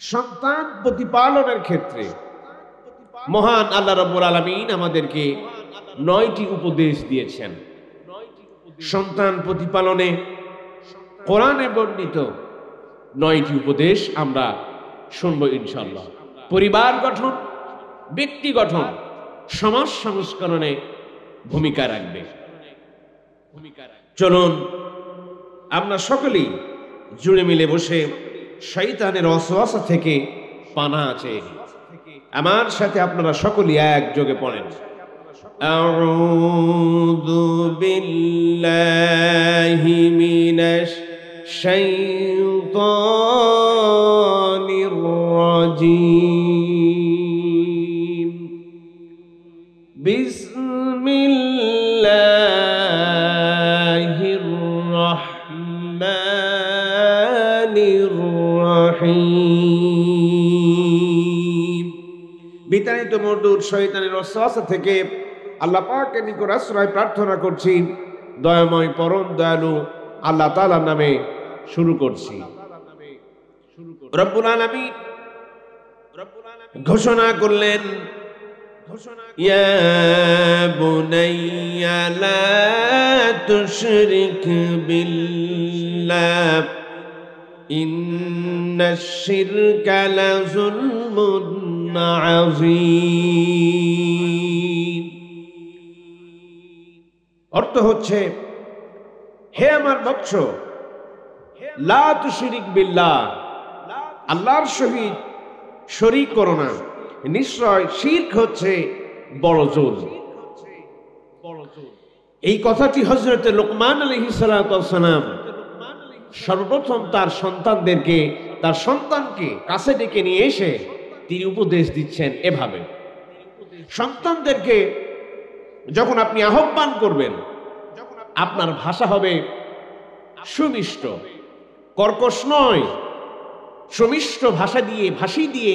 সন্তান প্রতিপালনের ক্ষেত্রে মহান আল্লাহ রাব্বুল আলামিন আমাদেরকে 9টি উপদেশ দিয়েছেন। সন্তান প্রতিপালনে কোরআনে বর্ণিত 9টি উপদেশ আমরা শুনবো ইনশাআল্লাহ। পরিবার গঠন, ব্যক্তি গঠন, সমাজ সংস্করণে ভূমিকা রাখবে। চলুন আমরা সকলেই জুড়ে মিলে বসে শয়তানের ওয়াসওয়াসা থেকে পানাহ চেয়ে নিই। আমার সাথে আপনারা সকলেই একযোগে পড়েন, আউযু বিল্লাহি মিনাশ শাইতানির রাজীম, বিসমিল্লাহির রাহমানির রাহিম। বিতাড়িত মরদুদ শয়তানের ওয়াসওয়াসা থেকে আল্লাহ পাকের নিকট আশ্রয় প্রার্থনা করছি। দয়াময় পরম দয়ালু আল্লাহ তাআলার নামে শুরু করছি। রব্বুল আলামিন ঘোষণা করলেন, ইয়া বুনাইয়া লা তুশরিক বিল্লাহ ইন্নাশ শিরকা লাযুলমুন আযীম। অর্থ হচ্ছে, হে আমার বৎস, লা তুশরিক বিল্লাহ, আল্লাহর সহিত শরীক করো না। নিশ্চয় শিরক হচ্ছে বড় জুলম। এই কথাটি হযরত লোকমান আলাইহিস সালাতু ওয়াস সালাম সর্বপ্রথম তার সন্তানকে কাছে ডেকে নিয়ে এসে তিনি উপদেশ দিচ্ছেন এভাবে। সন্তানদেরকে যখন আপনি আহ্বান করবেন, আপনার ভাষা হবে সুমিষ্ট, কর্কশ নয়। সুমিষ্ট ভাষী দিয়ে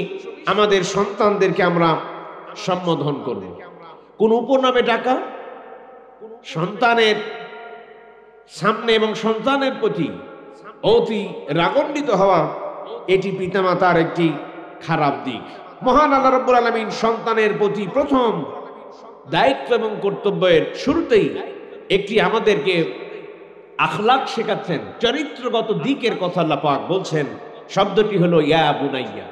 আমাদের সন্তানদেরকে আমরা সম্বোধন করব। কোন উপনামে ডাকা, সন্তানের সামনে এবং সন্তানের প্রতি অতি রাগান্বিত হওয়া, এটি পিতামাতার একটি খারাপ দিক। মহান আল্লাহ রাব্বুল আলামিন সন্তানের প্রতি প্রথম দায়িত্ব এবং কর্তব্যের শুরুতেই একটি আমাদেরকে আখলাক শেখাচ্ছেন, চরিত্রগত দিকের কথা আল্লাহ পাক বলছেন। শব্দটি হলো ইয়া বুনাইয়া।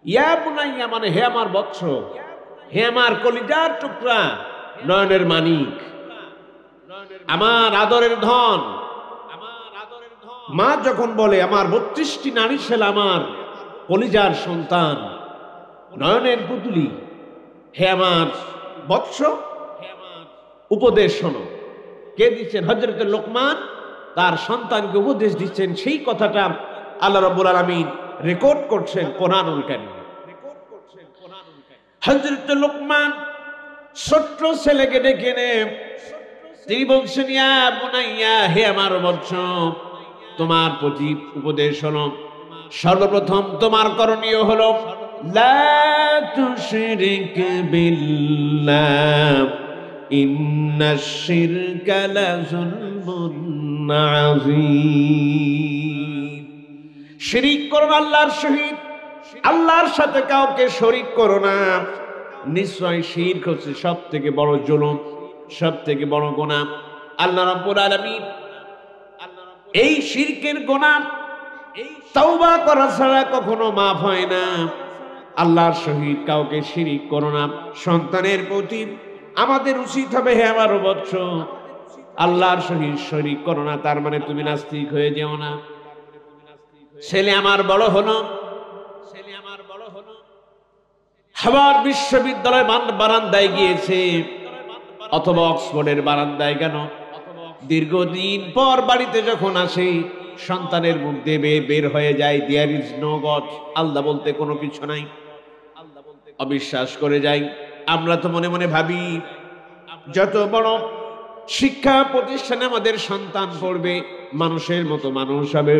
ইয়া বুনাইয়া মানে হে আমার বৎস, হে আমার কলিজার টুকরা, নয়নের মানিক, আমার আদরের ধন। মা যখন বলে আমার 32টি নারী ছেলে আমার কলিজার সন্তান, নয়নের পুতুলি, হে আমার বৎস, উপদেশ শোনো। কে দিচ্ছেন? হযরত লোকমান তার সন্তানকে উপদেশ দিচ্ছেন। সেই কথাটা আল্লাহ রাব্বুল আলামিন রেকর্ড করছেন কোরআনুল কারীমে। হযরত লোকমান ছোট্ট ছেলেকে ডেকে এনে তিনি বলছেন, ইয়া বুনাইয়া, হে আমার বৎস, তোমার প্রতি উপদেশ হলো, সর্বপ্রথম তোমার করণীয় হলো লা তুশরিক বিল্লাহ ইন্নাশ শিরকা লাযুলমুন আযীম। শিরিক করো না আল্লাহর সহিত, আল্লাহর সাথে কাউকে শরীক করো না। নিশ্চয় শিরক হচ্ছে সবথেকে বড় জুলুম, সবথেকে বড় গুনাহ। আল্লাহ রাব্বুল আলামিন এই শিরকের গুনাহ তাওবা করা ছাড়া কখনো মাফ হয় না। আল্লাহর সহিত কাউকে শিরিক করো না। সন্তানের প্রতি আমাদের উচিত হবে, হে আমার বৎস, আল্লাহর সহিত শরীক করো না। তার মানে তুমি নাস্তিক হয়ে যেও না। ছেলে আমার বড় হলো, হার্ভার্ড বিশ্ববিদ্যালয় বারান্দায় গিয়েছে অথবা অক্সফোর্ডের বারান্দায় কেন, দীর্ঘদিন পর বাড়িতে যখন আসে, সন্তানের মুখ দিয়ে বের হয়ে যায় দেয়ার ইজ নো গড, আল্লাহ বলতে কোনো কিছু নাই, অবিশ্বাস করে যাই। আমরা তো মনে মনে ভাবি যত বড় শিক্ষা প্রতিষ্ঠানে আমাদের সন্তান পড়বে, মানুষের মতো মানুষ হবে।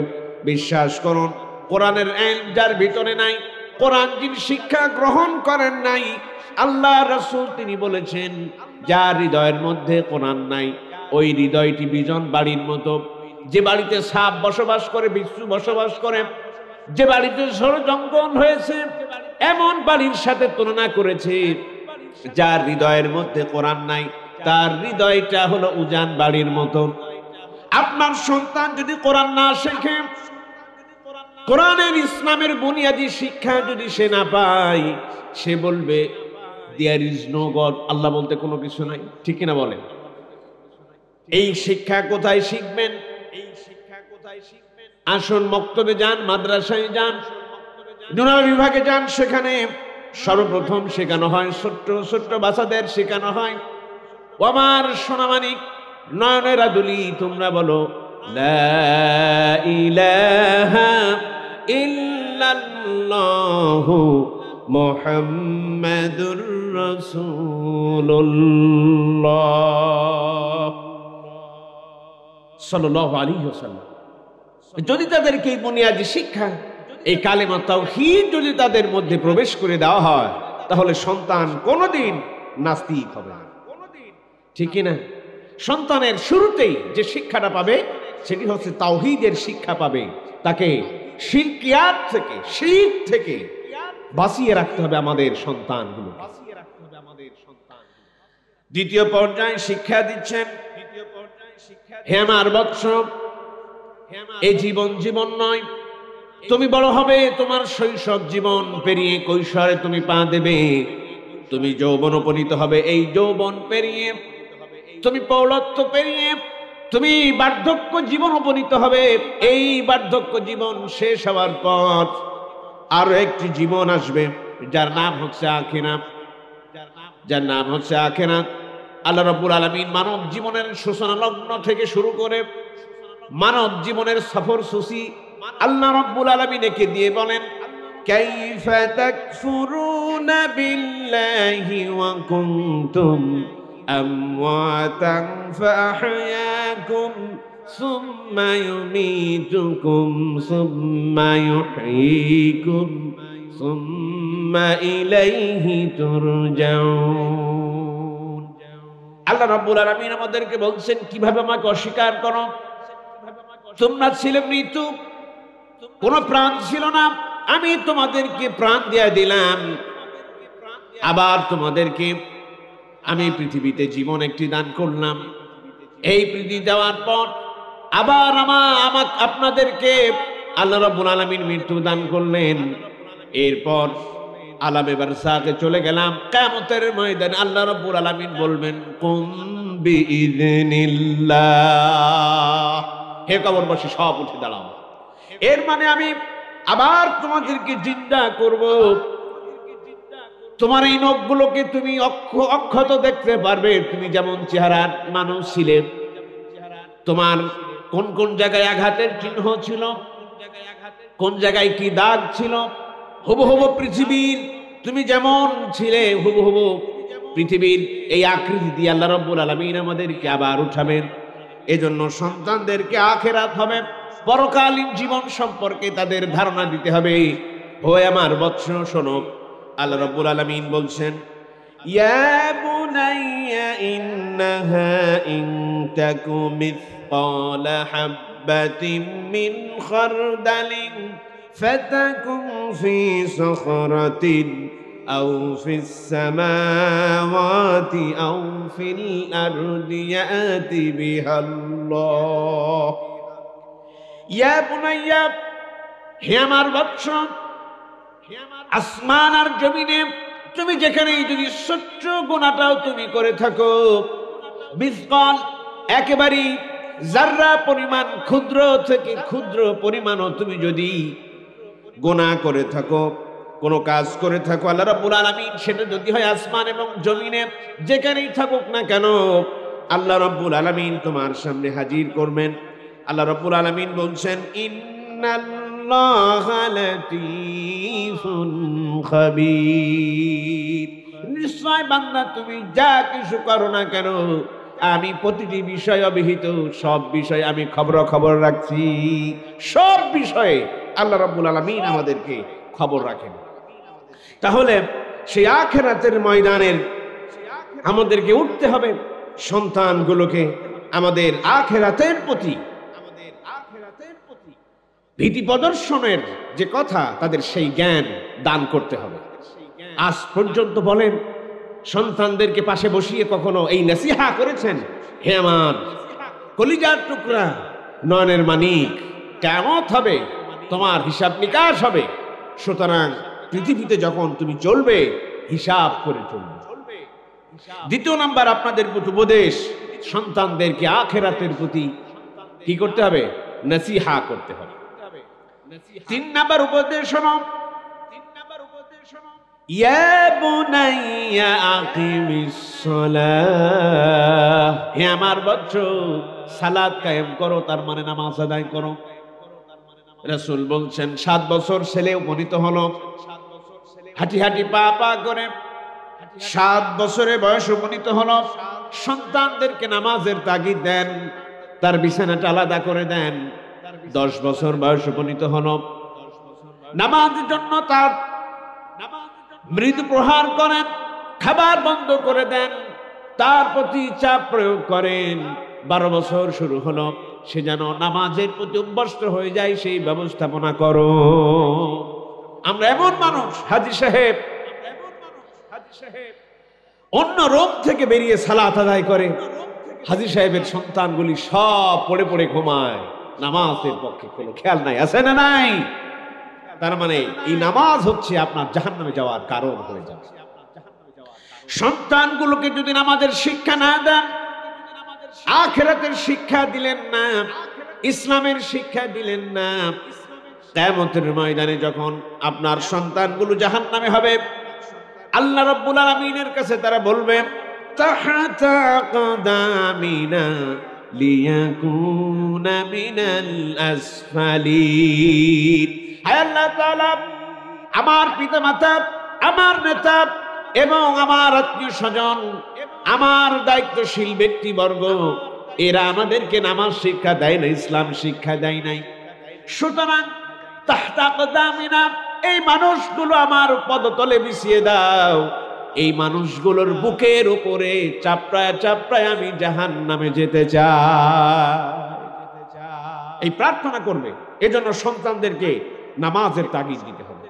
বিশ্বাস করুন, কোরআনের ইলম যার ভিতরে নাই, কোরআন যিনি শিক্ষা গ্রহণ করেন নাই, আল্লাহ রাসূল তিনি বলেছেন, যার হৃদয়ের মধ্যে কোরআন নাই, ওই হৃদয়টি বিজন বাড়ির মতো। যে বাড়িতে সাপ বসবাস করে, বিচ্ছু বসবাস করে, যে বাড়িতে ষড়যন্ত্র হয়েছে এমন বাড়ির সাথে তুলনা করেছে যার হৃদয়ের মধ্যে কোরআন নাই, তার হৃদয়টা হলো উজান বাড়ির মতো। আপনার সন্তান যদি কোরআন না শেখে, কোরআনের ইসলামের বুনিয়াদী শিক্ষা যদি সে না পায়, সে বলবে দেয়ার ইজ নো গড, আল্লাহ বলতে কোনো কিছু নাই। ঠিক কিনা বলেন? এই শিক্ষা কোথায় শিখবেন? আসুন মক্তবে যান, মাদ্রাসায় যান, নুরাল বিভাগে যান, সেখানে সর্বপ্রথম শেখানো হয়, ছোট্ট ছোট্ট বাচ্চাদের শেখানো হয়, ও আমার সোনামানিক নয়নের আদুলি, তোমরা বলো লা ইলাহা ইল্লাল্লাহু মুহাম্মাদুর রাসূলুল্লাহ সাল্লাল্লাহু আলাইহি ওয়াসাল্লাম। যদি তাদেরকে এই বুনিয়াদি শিক্ষা, এই কালেমা তাওহীদ যদি তাদের মধ্যে প্রবেশ করে দেওয়া হয়, তাহলে সন্তান কোনোদিন নাস্তিক হবে না। ঠিক কিনা? সন্তানের শুরুতেই যে শিক্ষাটা পাবে সেটি হচ্ছে তাওহীদের শিক্ষা পাবে। তাকে শিরকিয়াত থেকে, শিরক থেকে বাঁচিয়ে রাখতে হবে আমাদের সন্তানগুলো। দ্বিতীয় পর্যায়ে শিক্ষা দিচ্ছেন, হে আমার বৎস, এই জীবন জীবন নয়, তুমি বড় হবে, তোমার শৈশব জীবন পেরিয়ে কৈশোরে তুমি পা দেবে, তুমি যৌবন উপনীত হবে, এই যৌবন পেরিয়ে তুমি পৌরত্ব পেরিয়ে তুমি বার্ধক্য জীবন উপনীত হবে। এই বার্ধক্য জীবন শেষ হওয়ার পর আরো একটি জীবন আসবে, যার নাম হচ্ছে আখিরাত। যার নাম হচ্ছে আখিরাত। আল্লাহ রাব্বুল আলামিন মানব জীবনের সূচনা লগ্ন থেকে শুরু করে মানব জীবনের সফর সূচি আল্লাহ রাব্বুল আলামিন একে দিয়ে বলেন, কাইফা তাকফুরুনা বিল্লাহি ওয়া কুনতুম আমওয়াতান ফাআহইয়াকুম সুম্মা ইউমীতুকুম সুম্মা ইউহয়ীকুম সুম্মা ইলাইহি তুরজাউন। আল্লাহ রাব্বুল আলামিন আমাদেরকে বলছেন কিভাবে আমাকে অস্বীকার করো। তোমরা ছিলে মৃত্যু, কোনো প্রাণ ছিল না, আমি তোমাদেরকে প্রাণ দিয়ে দিলাম, আবার তোমাদেরকে আমি পৃথিবীতে জীবন একটি দান করলাম। এই পৃথিবী দেওয়ার পর আবার আপনাদেরকে আল্লাহ রাব্বুল আলামিন মৃত্যু দান করলেন। এরপর আলামে বারযাখে চলে গেলাম, কিয়ামতের ময়দানে আল্লাহ রাব্বুল আলামিন বলবেন কুম বিইذনিল্লাহ, হে কবরবাসী সব উঠে দাঁড়াও। এর মানে আমি আবার তোমাদেরকে জিন্দা করব। তোমার এই নখগুলোকে তুমি অক্ষত দেখতে পারবে, তুমি যেমন চেহারার মানুষ ছিলে, তোমার কোন কোন জায়গায় আঘাতের চিহ্ন ছিল, কোন জায়গায় কি দাগ ছিল, হুবহু পৃথিবীর তুমি যেমন ছিলে হুবহু পৃথিবীর এই আকৃতি দিয়ে আল্লাহ রাব্বুল আলামিন আমাদেরকে আবার উঠাবেন। এজন্য সন্তানদেরকে আখিরাত হবে, পরকালীন জীবন সম্পর্কে তাদের ধারণা দিতে হবে। ও আমার বৎস শোনো, আল্লাহ রাব্বুল আলামিন বলছেন, ইয়া বুনাইয়া ইন্নাহা ইন তাকু মিসকালা হাববাতিন মিন খারদালিন ফাতাকুন ফি সাখরাতিন আও ফিস সামাওয়াতি আও ফিল আরদি ইয়াতি বিহাল্লাহ। ইয়া বুনাইয়া, হে আমার বৎস, আসমান আর জমিনে তুমি যেখানেই যদি ছোট্ট গুনাহটাও তুমি করে থাকো, মিসকাল একেবারেই জাররা পরিমাণ, ক্ষুদ্র থেকে ক্ষুদ্র পরিমাণও তুমি যদি গুনাহ করে থাকো, কোনো কাজ করে থাকো, আল্লাহ রাব্বুল আলামিন সেটা যদি হয় আসমান এবং জমিনে যেখানেই থাকুক না কেন, আল্লাহ রাব্বুল আলামিন তোমার সামনে হাজির করবেন। আল্লাহ রাব্বুল আলামিন বলছেন, ইন্নাল্লাহা লাতীফুন খাবীর, নিশ্চয় বান্দা তুমি যা কিছু করো না কেন, আমি প্রতিটি বিষয় অবিহিত, সব বিষয় আমি খবর রাখছি। সব বিষয়ে আল্লাহ রাব্বুল আলামিন আমাদেরকে খবর রাখেন। তাহলে সেই আখিরাতের ময়দানের আমাদেরকে উঠতে হবে, সন্তানগুলোকে আমাদের আখিরাতের প্রতি ভীতি প্রদর্শনের যে কথা, তাদের সেই জ্ঞান দান করতে হবে। আজ পর্যন্ত বলেন সন্তানদেরকে পাশে বসিয়ে কখনো এই নসিহা করেছেন? হে আমার কলিজার টুকরা, নয়নের মানিক, কিয়ামত হবে, তোমার হিসাব নিকাশ হবে, সুতরাং পৃথিবীতে যখন তুমি চলবে হিসাব করে চলবে। দ্বিতীয় নাম্বার আপনাদের প্রতি উপদেশ, সন্তানদেরকে আখিরাতের প্রতি কি করতে হবে? নসিহা করতে হবে। 3 নাম্বার উপদেশ শোনো, ইয়া বুনাইয়া আকিমিস সালাহ, হে আমার বাচ্চা সালাত কায়েম করো, তার মানে নামাজ আদায় করো। রাসূল বলছেন 7 বছর ছেলে উপনীত হলো, হাঁটি হাঁটি পা পা করে 7 বছরের বয়স উপনীত হলো, সন্তানদেরকে নামাজের তাগিদ দেন, তার বিছানাটা আলাদা করে দেন। 10 বছর বয়স উপনীত হলো, নামাজের জন্য তার মৃদু প্রহার করেন, খাবার বন্ধ করে দেন, তার প্রতি চাপ প্রয়োগ করেন। 12 বছর শুরু হলো, সে যেন নামাজের প্রতি অভ্যস্ত হয়ে যায়, সেই ব্যবস্থাপনা করো। আমরা এমন মানুষ, হাজী সাহেব অন্য রোম থেকে বেরিয়ে সালাত আদায় করে, হাজী সাহেবের সন্তানগুলি সব পড়ে পড়ে ঘুমায়, নামাজের পক্ষে কোনো খেয়াল নাই, আছে না নাই? তার মানে এই নামাজ হচ্ছে আপনার জাহান্নামে যাওয়ার কারণ হয়ে যাবে। সন্তানগুলোকে যদি নামাজের শিক্ষা না দেন, আখিরাতের শিক্ষা দিলেন না, ইসলামের শিক্ষা দিলেন না, কিয়ামতের ময়দানে যখন আপনার সন্তানগুলো জাহান্নামে হবে, আল্লাহ রাব্বুল আলামিনের কাছে তারা বলবে তাহাতা কদামিনা লিয়াকুনা মিনাল আসফালিন। হে আল্লাহ তাআলা, আমার পিতামাতা, আমার নেতা এবং আমার আত্মীয় স্বজন, আমার দায়িত্বশীল ব্যক্তিবর্গ, এরা আমাদেরকে নামাজ শিক্ষা দেয় না, ইসলাম শিক্ষা দেয় নাই। সুতরাং তাহতা কদামিনা, এই মানুষগুলো আমার পদতলে বিছিয়ে দাও, এই মানুষগুলোর বুকের উপরে চাপড়ায় চাপড়ায় আমি জাহান্নামে যেতে চাই। এই প্রার্থনা করবে। এজন্য সন্তানদেরকে নামাজের তাগিদ দিতে হবে।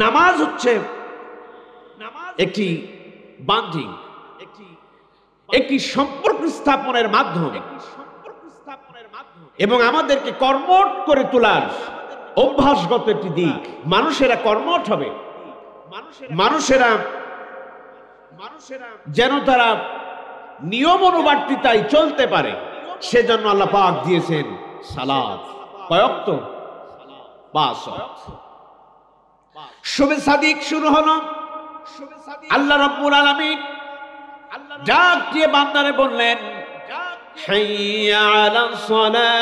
নামাজ হচ্ছে একটি বান্ধিং, একটি সম্পর্ক স্থাপনের মাধ্যম এবং আমাদেরকে কর্মঠ করে তোলার অভ্যাসগত একটি দিক। মানুষেরা কর্মঠ হবে, মানুষেরা যেন তারা নিয়ম অনুবর্তিতায় চলতে পারে, সেজন্য আল্লাহ পাক দিয়েছেন সালাত। কয় ওয়াক্ত? 5 ওয়াক্ত। শুবে সাদিক শুরু হলো, আল্লাহ রাব্বুল আলামিন ডাক দিয়ে বান্দারে বললেন হাইয়া আলাস সালাত,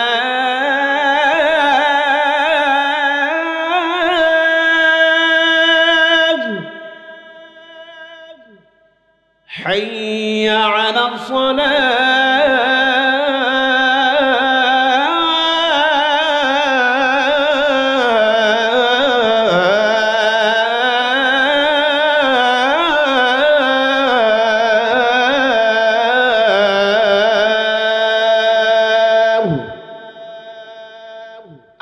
হাইয়া আলাস সালাত।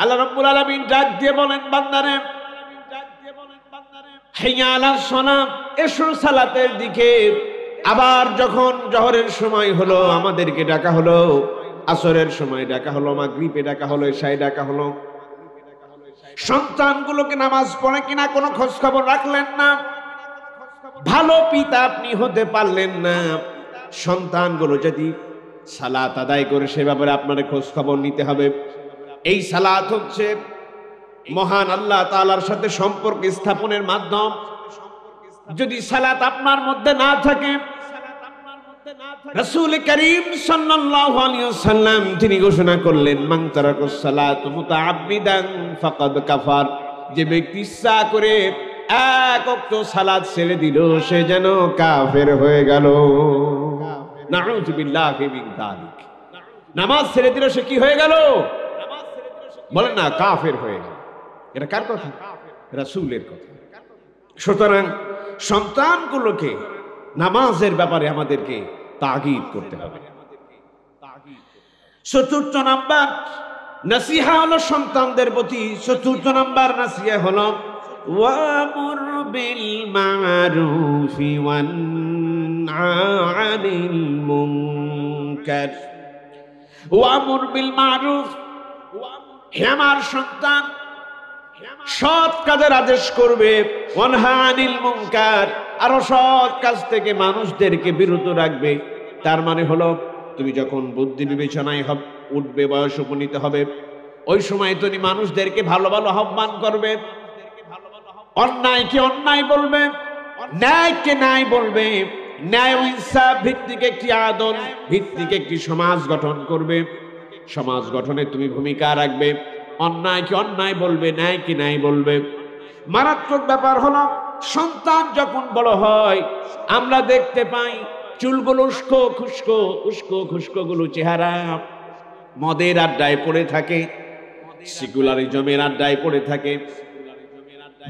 আল্লাহ রাব্বুল আলামিন ডাক দিয়ে বলেন বান্দারে হাইয়া আলাস সালাত, এসো সালাতের দিকে। আবার যখন জোহরের সময় হলো আমাদেরকে ডাকা হলো, আসরের সময় ডাকা হলো, মাগরিবে ডাকা হলো, এশায় ডাকা হলো। সন্তানগুলোকে নামাজ পড়ে কিনা কোনো খোঁজ খবর রাখলেন না, ভালো পিতা আপনি হতে পারলেন না। সন্তানগুলো যদি সালাত আদায় করে সে ব্যাপারে আপনার খোঁজ খবর নিতে হবে। এই সালাত হচ্ছে মহান আল্লাহ তাআলার সাথে সম্পর্ক স্থাপনের মাধ্যম। যদি সালাত আপনার মধ্যে না থাকে, রাসূল করিম সাল্লাল্লাহু আলাইহি ওয়াসাল্লাম তিনি ঘোষণা করলেন মান তারাকাস সালাত মুতাআব্বিদান ফাকাদ কাফার, যে ব্যক্তি ইচ্ছা করে এক ওয়াক্ত সালাত ছেড়ে দিল সে যেন কাফের হয়ে গেল। নাউযু বিল্লাহি মিন যালিক। নামাজ ছেড়ে দিল সে কি হয়ে গেল? বলেন না, কাফের হয়ে গেল। এটা কার কথা? রাসূলের কথা। সুতরাং সন্তানগুলোকে নামাজের ব্যাপারে আমাদেরকে তাগিদ করতে হবে। চতুর্থ নাম্বার, নাসিহা হলো সন্তানদের প্রতি। চতুর্থ নাম্বার নাসিহা হলো ওয়ামুর বিল মারুফি ওয়ানহা আনিল মুনকার। ওয়ামুর বিল মারুফ, হে আমার সন্তান সৎ কাজের আদেশ করবে, ওয়ানহা আনিল মুনকার, আর অসৎ কাজ থেকে মানুষদেরকে বিরত রাখবে। তার মানে হলো তুমি যখন বুদ্ধি বিবেচনায় উঠবে, বয়স উপনীত হবে, ওই সময় তুমি মানুষদেরকে ভালো ভালো আহ্বান করবে, অন্যায়কে অন্যায় বলবে, ন্যায়কে ন্যায় বলবে, ন্যায় ও ইনসাফ ভিত্তিক একটি আদল ভিত্তিক একটি সমাজ গঠন করবে। সমাজ গঠনে তুমি ভূমিকা রাখবে, অন্যায়কে অন্যায় বলবে, ন্যায়কে ন্যায় বলবে। মারাত্মক ব্যাপার হলো সন্তান যখন বড় হয় আমরা দেখতে পাই চুলগুলো উস্কো খুস্কো গুলো চেহারা মদের আড্ডায় পড়ে থাকে, সেকুলারিজমের আড্ডায় পড়ে থাকে।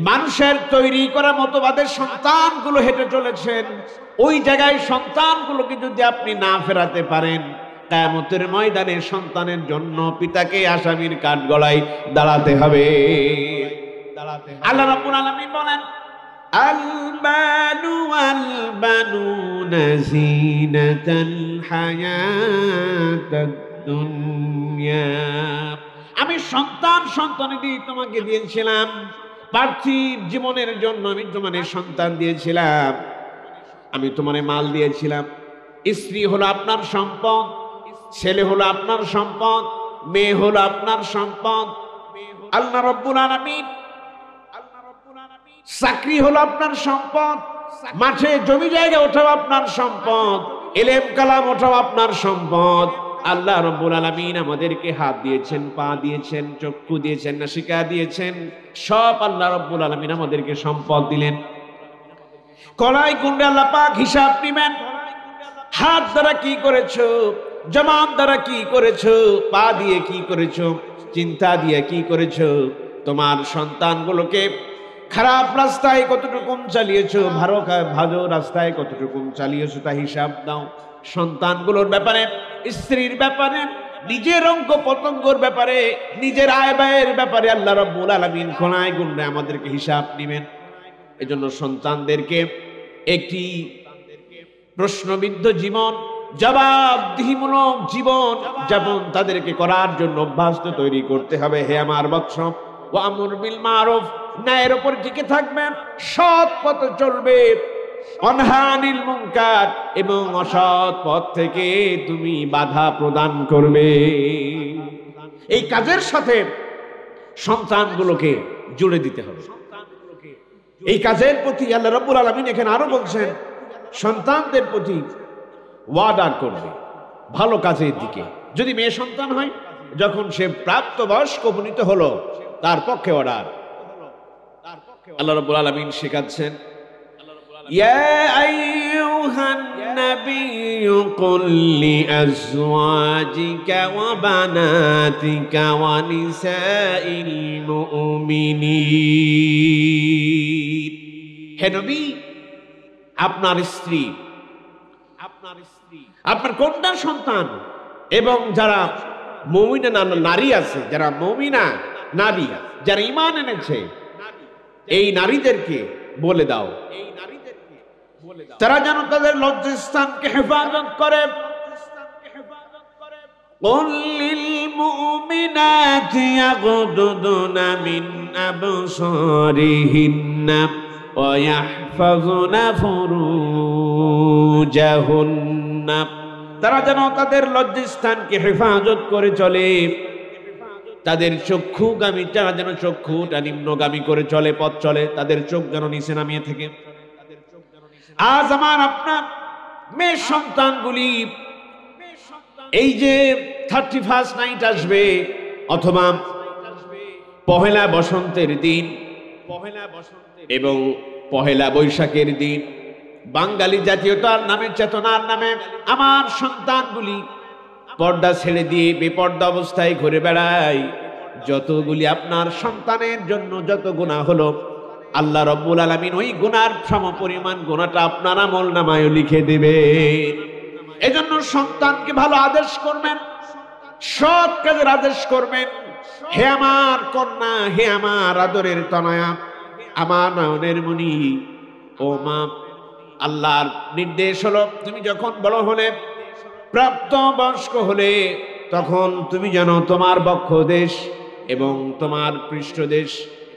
মানুষের তৈরি করা মতবাদের সন্তানগুলো হেঁটে চলেছেন। ওই জায়গায় সন্তানগুলোকে যদি আপনি না ফেরাতে পারেন, কিয়ামতের ময়দানে সন্তানের জন্য পিতাকে আসামির কাঠগড়ায় দাঁড়াতে হবে। আল্লাহ রাব্বুল আলামিন বলেন আল-বানু ওয়াল-বানুনা যিনাতাল হায়াতাদ দুনিয়া। আমি সন্তানাদি তোমাকে দিয়েছিলাম পার্থিব জীবনের জন্য। আমি তোমার সন্তান দিয়েছিলাম, আমি তোমার মাল দিয়েছিলাম। স্ত্রী হলো আপনার সম্পদ, ছেলে হলো আপনার সম্পদ, মেয়ে হলো আপনার সম্পদ। আল্লাহ রাব্বুল আলামিন চাকরি হলো আপনার সম্পদ, মাঠে জমি জায়গা ওঠাও আপনার সম্পদ, ইলম কালাম ওঠাও আপনার সম্পদ। আল্লাহ রাব্বুল আলামিন আমাদেরকে হাত দিয়েছেন, পা দিয়েছেন, চক্ষু দিয়েছেন, নাসিকা দিয়েছেন, সব আল্লাহ রাব্বুল আলামিন আমাদেরকে সম্পদ দিলেন। কলাই গুন্ডে আল্লাহ পাক হিসাব নেবেন। হাত দ্বারা কি করেছো, জবান দ্বারা কি করেছো, পা দিয়ে কি করেছো, চিন্তা দিয়ে কি করেছো, তোমার সন্তানগুলোকে খারাপ রাস্তায় কতটুকু চালিয়েছো, ভালো রাস্তায় কতটুকু চালিয়েছো, তা হিসাব দাও। সন্তানগুলোর ব্যাপারে, স্ত্রীর ব্যাপারে, নিজের অঙ্গ পতঙ্গর ব্যাপারে, নিজের আয় ব্যয়ের ব্যাপারে আল্লাহ রাব্বুল আলামিন কোনায় গুণে আমাদেরকে হিসাব নেবেন। এজন্য সন্তানদেরকে একটি প্রশ্নবিদ্ধ জীবন, জবাবদিহিমূলক জীবন যাপন তাদেরকে করার জন্য অভ্যাস তৈরি করতে হবে। হে আমার বৎস, ওয়ামুর বিল মারুফ, ন্যায়ের উপর টিকে থাকবে, সৎ পথে চলবে, অনহা আনিল মুনকার, এবং অসৎ পথ থেকে তুমি বাধা প্রদান করবে। এই কাজের সাথে সন্তানগুলোকে জুড়ে দিতে হবে। এই কাজের প্রতি আল্লাহ রাব্বুল আলামিন এখানে আরো বলছেন সন্তানদের প্রতি ওয়াদা করবে ভালো কাজের দিকে। যদি মেয়ে সন্তান হয়, যখন সে প্রাপ্ত বয়স্ক উপনীত হলো, তার পক্ষে অর্ডার। আল্লাহ রাব্বুল আলামিন শেখাচ্ছেন ইয়া আইয়ুহান নাবিয়্যু কুল লিআজওয়াজিকা ওয়া বানাতিকা ওয়া নিসাইল মুমিনিন। হে নবী, আপনার স্ত্রী, আপনার কন্যা সন্তান এবং যারা মুমিনা নারী আছে, যারা মুমিনা নারী, যারা ঈমান এনেছে, এই নারীদেরকে বলে দাও তারা যেন তাদের লজ্জাস্থানকে হেফাজত করে। قل للمؤمنات يغضضن من أبصارهن ويحفظن فروجهن। তারা যেন তাদের লজ্জাস্থানকে হেফাজত করে চলে, তাদের চক্ষুগামী, তারা যেন চক্ষুটা নিম্নগামী করে চলে, পথ চলে, তাদের চোখ যেন নিচে নামিয়ে থাকে। আজ আমার আপনার মেয়ে সন্তানগুলি এই যে 31st নাইট আসবে, অথবা পহেলা বসন্তের দিন এবং পহেলা বৈশাখের দিন, বাঙালি জাতীয়তার নামে, চেতনার নামে আমার সন্তানগুলি পর্দা ছেড়ে দিয়ে বেপর্দা অবস্থায় ঘুরে বেড়ায়। যতগুলি আপনার সন্তানের জন্য যত গুনাহ হলো, আল্লাহ রাব্বুল আলামিন ওই গুনার সমপরিমাণ গুনাহটা আপনার আমলনামায় লিখে দেবে। এজন্য সন্তানকে ভালো আদেশ করবেন, সৎ কাজের আদেশ করবেন, হে আমার কন্যা, হে আমার আদরের তনয়া, আমার নয়নের মণি, ও মা, আল্লাহর নির্দেশ হলো তুমি যখন বড় হলে, প্রাপ্ত বয়স্ক হলে, তখন তুমি যেন তোমার বক্ষদেশ এবং তোমার পৃষ্ঠদেশ,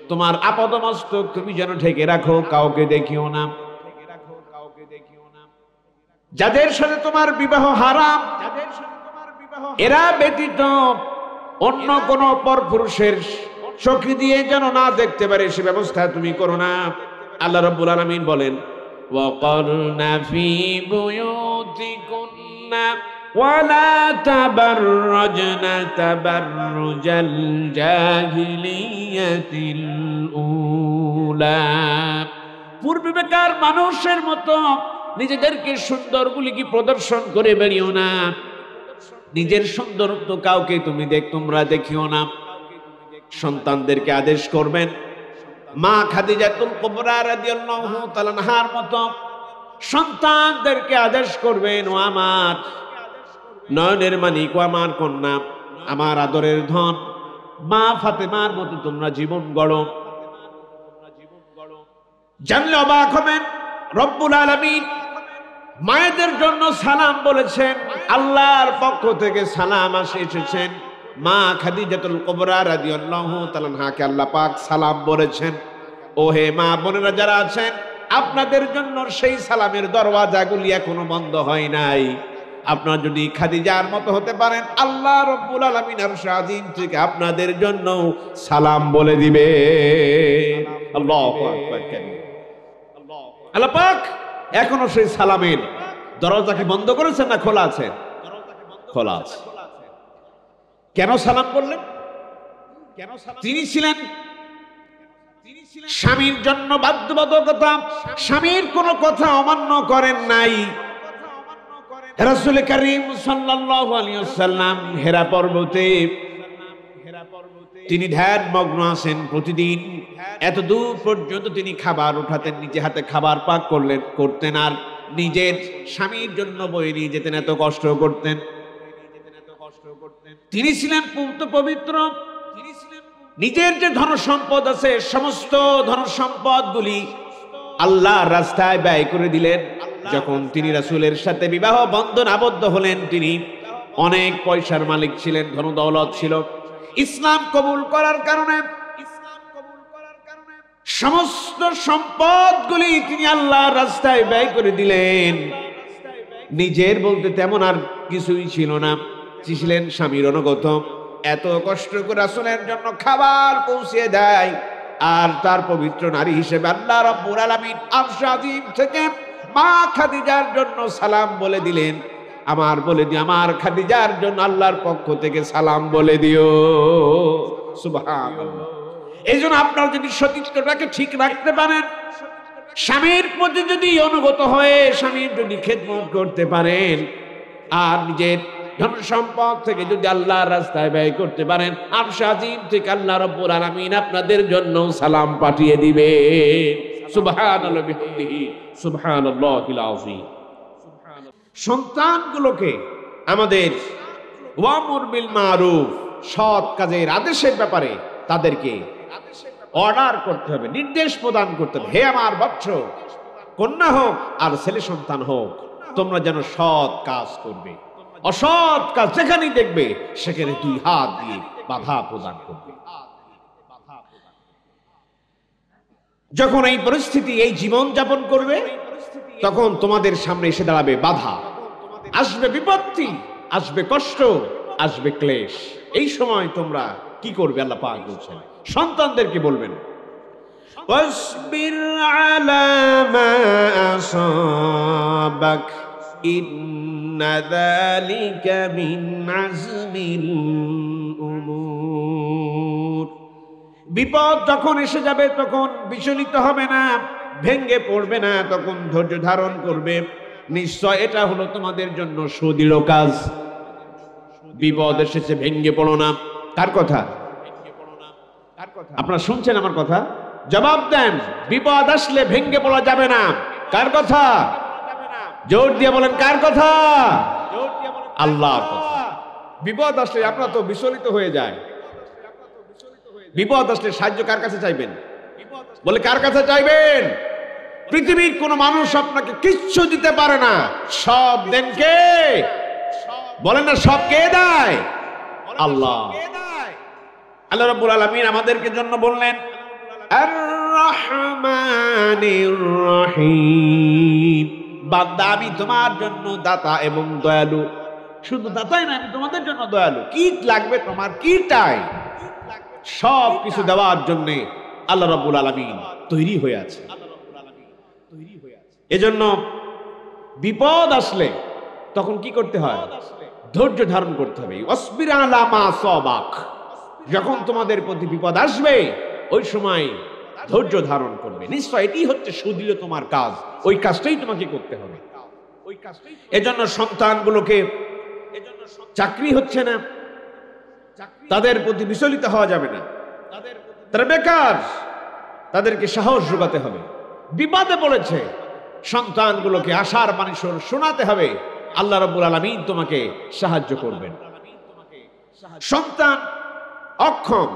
তোমার আপাদমস্তক তুমি যেন ঢেকে রাখো, কাউকে দেখিও না। যাদের সাথে তোমার বিবাহ হারাম, এরা ব্যতীত অন্য কোন পরপুরুষের চোখ দিয়ে যেন না দেখতে পারে সে ব্যবস্থা তুমি করো না। আল্লাহ রাব্বুল আলামিন বলেন, ওয়াকারনা ফি বুয়ুতিকুন্না ওয়ালা তাবাররাজনা তাবাররুজাল জাহিলিয়াতিল উলা। পূর্বেকার মানুষের মতো নিজেদেরকে সুন্দর গুলিকে প্রদর্শন করে বেরিও না। নিজের সৌন্দর্য কাউকে তোমরা দেখিও না। সন্তানদেরকে আদেশ করবেন মা খাদিজাতুল কুবরা রাদিয়াল্লাহু তাআলা আনহার মতো সন্তানদেরকে আদেশ করবেন, ও আমার নয়নের মানিক, ও আমার কন্যা, আমার আদরের ধন, মা ফাতেমার মতো তোমরা জীবন গড়ো। জানলে অবাক হবেন, রব্বুল আলামিন মায়েদের জন্য সালাম বলেছেন, আল্লাহর পক্ষ থেকে সালাম এসেছেন। মা খাদিজাতুল কুবরা রাদিয়াল্লাহু তাআলা আনহাকে আল্লাহ পাক সালাম বলেছেন। ও হে মা বোনেরা যারা আছেন, আপনাদের জন্য সেই সালামের দরওয়াজাগুলি এখনো বন্ধ হয় নাই। আপনারা যদি খাদিজার মতো হতে পারেন, আল্লাহ রব্বুল আলামিন আরশে আজিম থেকে আপনাদের জন্য সালাম বলে দিবে। আল্লাহু আকবার। আল্লাহ পাক এখনো সেই সালামের দরজাকে বন্ধ করেছেন না খোলা আছে? খোলা আছে। কেন সালাম বললেন? তিনি ছিলেন স্বামীর জন্য বাধ্যবাধকতা, স্বামীর কোনো কথা অমান্য করেন নাই। রাসূল করিম সাল্লাল্লাহু আলাইহি ওয়াসাল্লাম হেরা পর্বতে তিনি ধ্যান মগ্ন আছেন। প্রতিদিন এত দূর পর্যন্ত তিনি খাবার উঠাতেন, নিজে হাতে খাবার পাক করতেন, আর নিজের স্বামীর জন্য বয়ে নিয়ে যেতেন, এত কষ্ট করতেন। তিনি ছিলেন পূর্ণ পবিত্র। নিজের যে ধন সম্পদ আছে, সমস্ত ধন সম্পদ গুলি আল্লাহর রাস্তায় ব্যয় করে দিলেন। যখন তিনি রাসূলের সাথে বিবাহ বন্ধন আবদ্ধ হলেন, তিনি অনেক পয়সার মালিক ছিলেন, ধন দৌলত ছিল। ইসলাম কবুল করার কারণে সমস্ত সম্পদগুলি তিনি আল্লাহর রাস্তায় ব্যয় করে দিলেন। নিজের বলতে তেমন আর কিছুই ছিল না, ছিলেন স্বামীর অনুগত। এত কষ্ট করে রাসূলের জন্য খাবার পৌঁছে দেয়, আর তার পবিত্র নারী হিসেবে আল্লাহ রাব্বুল আলামিন আরশ আজিম থেকে মা খাদিজার জন্য সালাম বলে দিলেন। আমার খাদিজার জন্য আল্লাহর পক্ষ থেকে সালাম বলে দিও। সুবহানাল্লাহ। এই জন্য আপনারা যদি সতীত্বটাকে ঠিক রাখতে পারেন, স্বামীর প্রতি যদি অনুগত হয়ে স্বামীর যদি খেদমত করতে পারেন, আর নিজের ধন সম্পদ থেকে যদি আল্লাহর রাস্তায় ব্যয় করতে পারেন, আরশ আজিম থেকে আল্লাহ রাব্বুল আলামিন আপনাদের জন্য সালাম পাঠিয়ে দিবে। সুবহানাল্লাহি ওয়া বিহামদিহি সুবহানাল্লাহিল আযীম। সন্তানগুলোকে আমাদের ওয়ামুর বিল মারুফ, সৎ কাজের আদেশের ব্যাপারে তাদেরকে অর্ডার করতে হবে, নির্দেশ প্রদান করতে হবে। হে আমার বৎস, কন্যা হোক আর ছেলে সন্তান হোক, তোমরা যেন সৎ কাজ করবে। অসৎ কাজ যেখানেই দেখবে সেখানে দুই হাত দিয়ে বাধা প্রদান করবে। যখন এই পরিস্থিতি, এই জীবন যাপন করবে, তখন তোমাদের সামনে এসে দাঁড়াবে বাধা, আসবে বিপত্তি, আসবে কষ্ট, আসবে ক্লেশ। এই সময় তোমরা কি করবে? আল্লাহ পাক বলছেন সন্তানদেরকে বলবেন, ওয়াসবির আলা মা আসাবাক ইন্না যালিকা মিন আযমিল উমুর। বিপদ যখন এসে যাবে তখন বিচলিত হবে না, ভেঙ্গে পড়বে না, তখন ধৈর্য ধারণ করবে। নিশ্চয় এটা হলো তোমাদের জন্য সুদৃঢ় কাজ। বিপদ এসেছে, ভেঙ্গে পড়ো না। কার কথা? আপনারা শুনছেন আমার কথা? জবাব দেন। বিপদ আসলে ভেঙ্গে পড়া যাবে না। কার কথা? জোর দিয়ে বলেন, কার কথা? আল্লাহর কথা। বিপদ আসলে আপনারা তো বিচলিত হয়ে যায়, বিপদ আসলে সাহায্য কার কাছে চাইবেন? বলে কার কাছে চাইবেন? পৃথিবীর কোন মানুষ আপনাকে কিচ্ছু দিতে পারে না, সব দেন কে? বলেন না, সব কে দেয়? আল্লাহ। আল্লাহ রাব্বুল আলামিন আমাদেরকে জন্য বললেন আর রহমানির রহিম, বান্দা আমি তোমার জন্য দাতা এবং দয়ালু। শুধু দাতাই না, আমি তোমাদের জন্য দয়ালু। কি লাগবে তোমার, কি চাই, সব কিছু দেওয়ার জন্য আল্লাহ রাব্বুল আলামিন তৈরি হয়ে আছে। এজন্য বিপদ আসলে তখন কি করতে হয়? ধৈর্য ধারণ করতে হবে। অসবির আলা মা সাবাক, যখন তোমাদের প্রতি বিপদ আসবে ওই সময় ধৈর্য ধারণ করবে। নিশ্চয় এটি হচ্ছে সুদৃঢ় তোমার কাজ, ওই কাজটাই তোমাকে করতে হবে। এজন্য সন্তানগুলোকে, চাকরি হচ্ছে না তাদের প্রতি বিচলিত হওয়া যাবে না, তারা বেকার, তাদেরকে সাহস যোগাতে হবে। বিপদে পড়েছে সন্তানগুলোকে আশার বাণী শোনাতে হবে, আল্লাহ রাব্বুল আলামিন তোমাকে সাহায্য করবেন। সন্তান অক্ষম,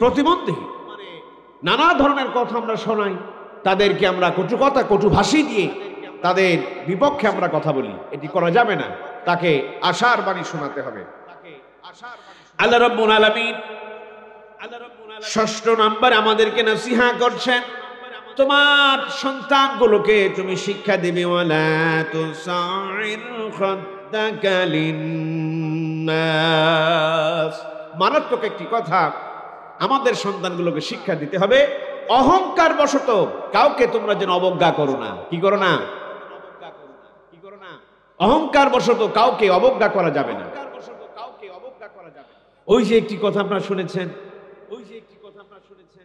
প্রতিবন্ধী, নানা ধরনের কথা আমরা শোনাই, তাদেরকে আমরা কটু কথা, কটু ভাষী দিয়ে তাদের বিপক্ষে আমরা কথা বলি, এটি করা যাবে না। তাকে আশার বাণী শোনাতে হবে। আল্লাহ রাব্বুল আলামিন ৬ষ্ঠ নম্বরে আমাদেরকে নসিহা করছেন, তোমার সন্তানগুলোকে তুমি শিক্ষা দেবে, ওয়ালা তুসাইর খাদ্দাকা লিন্নাস। মারাত্মক একটি কথা, আমাদের সন্তানগুলোকে শিক্ষা দিতে হবে, অহংকার বশত কাউকে তোমরা যেন অবজ্ঞা করো না। কি করো না? অহংকার বশত কাউকে অবজ্ঞা করা যাবে না। ওই যে একটি কথা আপনারা শুনেছেন,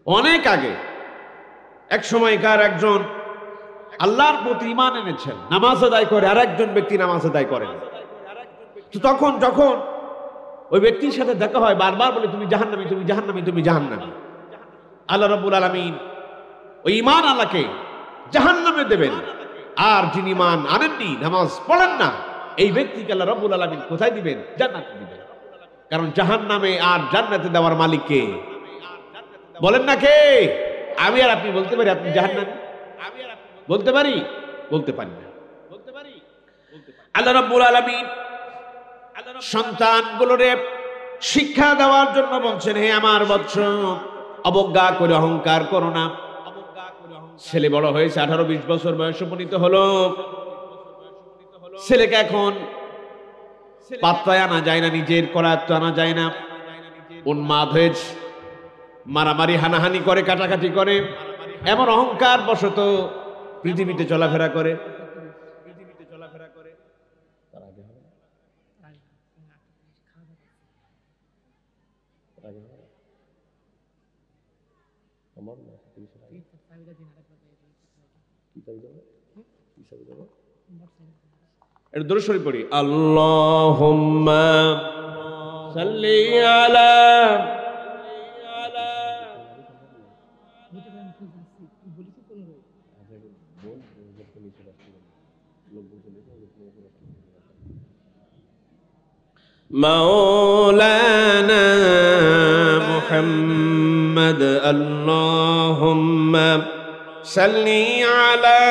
অনেক আগে এক সময়কার একজন আল্লাহর প্রতি ঈমান এনেছেন, নামাজ আদায় করে, আর একজন ব্যক্তি নামাজ আদায় করেন। তো তখন যখন ওই ব্যক্তির সাথে দেখা হয়, বারবার বলে তুমি জাহান্নামী, তুমি জাহান্নামী, তুমি জাহান্নামী। আল্লাহ রাব্বুল আলামিন ওই ঈমান আল্লাহকে জাহান্নামে দেবেন, আর যিনি ঈমান আনেননি, নামাজ পড়েন না, এই ব্যক্তিকে আল্লাহ রাব্বুল আলামিন কোথায় দিবেন? জান্নাতে দিবেন। কারণ জাহান্নামে আর জান্নাতে দেওয়ার মালিক কে? বলেন না কে? আমি আর আপনি বলতে পারি আপনি জাহান্নামী? বলতে পারি? বলতে পারি না। আল্লাহ রাব্বুল আলামিন সন্তানগুলোরে শিক্ষা দেওয়ার জন্য বলছেন, হে আমার বৎস, অবজ্ঞা করে অহংকার করো না। ছেলে বড় হয়েছে, 18-20 বছর বয়স উপনীত হলো, ছেলেকে এখন পাত্তায় আনা যায় না, নিজের করায়ত্ত আনা যায় না, উন্মাদ হয়েছে, মারামারি হানাহানি করে, কাটাকাটি করে, এমন অহংকার বশত পৃথিবীতে চলাফেরা করে। এটা দরুদ শরীফ পড়ি, আল্লাহুম্মা সাল্লি আলা মাওলানা মুহাম্মদ, আল্লাহুম্মা সাল্লি আলা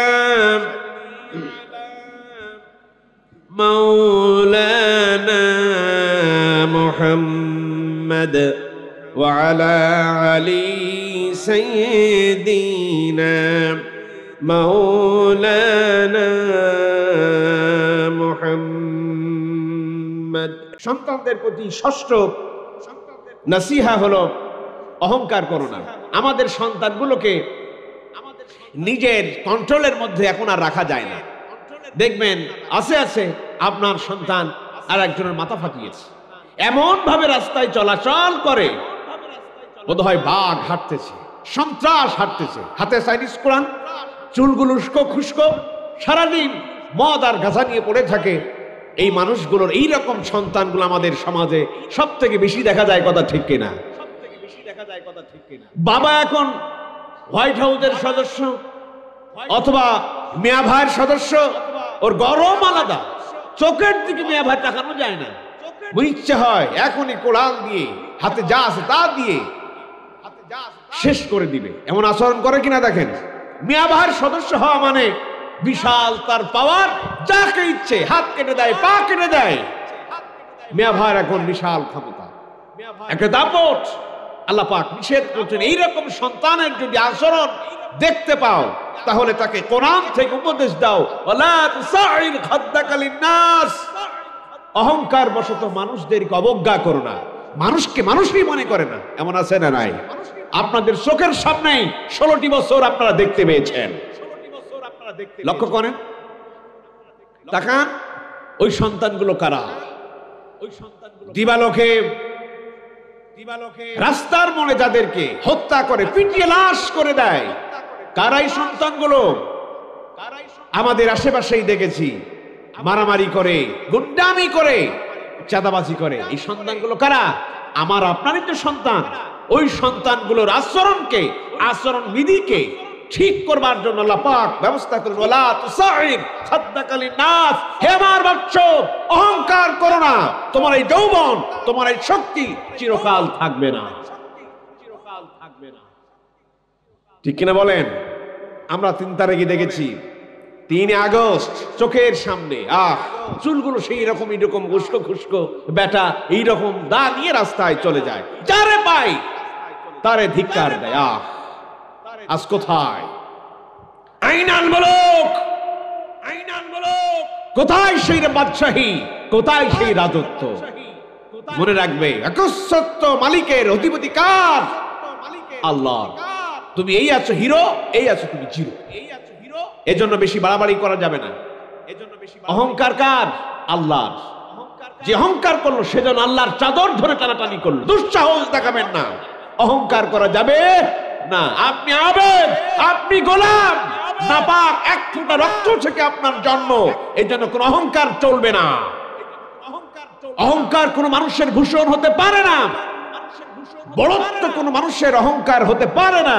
মাওলানা মুহাম্মদ ওয়া আলা আলি সাইয়্যিদিনা মাওলানা মুহাম্মদ। সন্তানদের প্রতি ৬ষ্ঠ নসিহা হলো অহংকার করো না। আমাদের সন্তানগুলোকে নিজের কন্ট্রোলের মধ্যে এখন আর রাখা যায় না। দেখবেন আছে আপনার সন্তান আর একজনের মাথা ফাটিয়েছে, এমন ভাবে রাস্তায় চলাচল করে বোধহয় বাঘ হাঁটতেছে, সন্ত্রাস হাঁটতেছে, হাতে চাইনিজ কোরআন, চুলগুলো উস্কো খুস্কো, সারাদিন মদ আর গাঁজা নিয়ে পড়ে থাকে। এই মানুষগুলোর এইরকম সন্তানগুলো আমাদের সমাজে সব থেকে বেশি দেখা যায়, কথা ঠিক কিনা? বাবা এখন হোয়াইট হাউসের সদস্য অথবা মিয়া ভাইয়ের সদস্য, ওর গরম আলাদা, চোখের দিকে মিয়া ভাই তাকানো যায় না, ইচ্ছে হয় এখনই কোরআন দিয়ে হাতে যা আছে তা দিয়ে শেষ করে দিবে, এমন আচরণ করে কিনা দেখেন। মিয়া ভাইয়ের সদস্য হওয়া মানে বিশাল তার পাওয়ার, যাকে ইচ্ছে হাত কেটে দেয়, পা কেটে দেয়। মিয়া ভাইয়ের এখন বিশাল ক্ষমতা, একটা দাপট। আল্লাহ পাক নিষেধ করছেন এইরকম সন্তানের যদি আচরণ দেখতে পাও তাহলে তাকে কোরআন থেকে উপদেশ দাও, ওয়ালা তুসাইর খাদ্দাকা লিন্নাস, অহংকার বশত মানুষদেরকে অবজ্ঞা করো না, মানুষকে মানুষই মনে করে না, এমন আছে না নাই? আপনাদের চোখের সামনেই 16টি বছর আপনারা দেখতে পেয়েছেন, লক্ষ্য করেন, তাকান। ওই সন্তানগুলো কারা? দিবালোকে রাস্তার মোড়ে যাদেরকে হত্যা করে পিটিয়ে লাশ করে দেয়, কারাই সন্তানগুলো? আমাদের আশেপাশেই দেখেছি, মারামারি করে, গুন্ডামি করে, চাঁদাবাজি করে। এই সন্তানগুলো কারা? আমার আপনারই তো সন্তান। ওই সন্তানগুলোর আচরণকে, আচরণ বিধিকে ঠিক করবার জন্য আল্লাহ পাক ব্যবস্থা করেন, ওয়ালা তুসাইর খাদ্দাকা লিন্নাস, হে আমার বাচ্চা, অহংকার করো না, তোমার এই যৌবন, তোমার এই শক্তি চিরকাল থাকবে না, ঠিক কিনা বলেন? আমরা 3 তারিখে দেখেছি, 3 আগস্ট চোখের সামনে চুলগুলো সেই রকম এইরকম উস্কো খুস্কো বেটা এইরকম দা নিয়ে রাস্তায় চলে যায়, যারে পাই তারে ধিক্কার দেয়। আজ কোথায় আইনাল মুলুক? কোথায় সেই বাদশাহী? কোথায় সেই রাজত্ব? মনে রাখবে, একচ্ছত্র মালিকের অধিপতি কার? আল্লাহ। তুমি এই আছো হিরো, এই আছো তুমি জিরো। এজন্য বেশি বাড়াবাড়ি করা যাবে না। অহংকার কার? আল্লাহর। যে অহংকার করলো সেজন্য আল্লাহর চাদর ধরে টানাটানি করলো। দুঃসাহস দেখাবেন না, অহংকার করা যাবে না। আপনি আবেদ, আপনি গোলাম, নাপাক, এক ফোঁটা রক্ত থেকে আপনার জন্ম, এই জন্য কোন অহংকার চলবে না। অহংকার কোন মানুষের ভূষণ হতে পারে না, বড়ত্ব কোন মানুষের অহংকার হতে পারে না,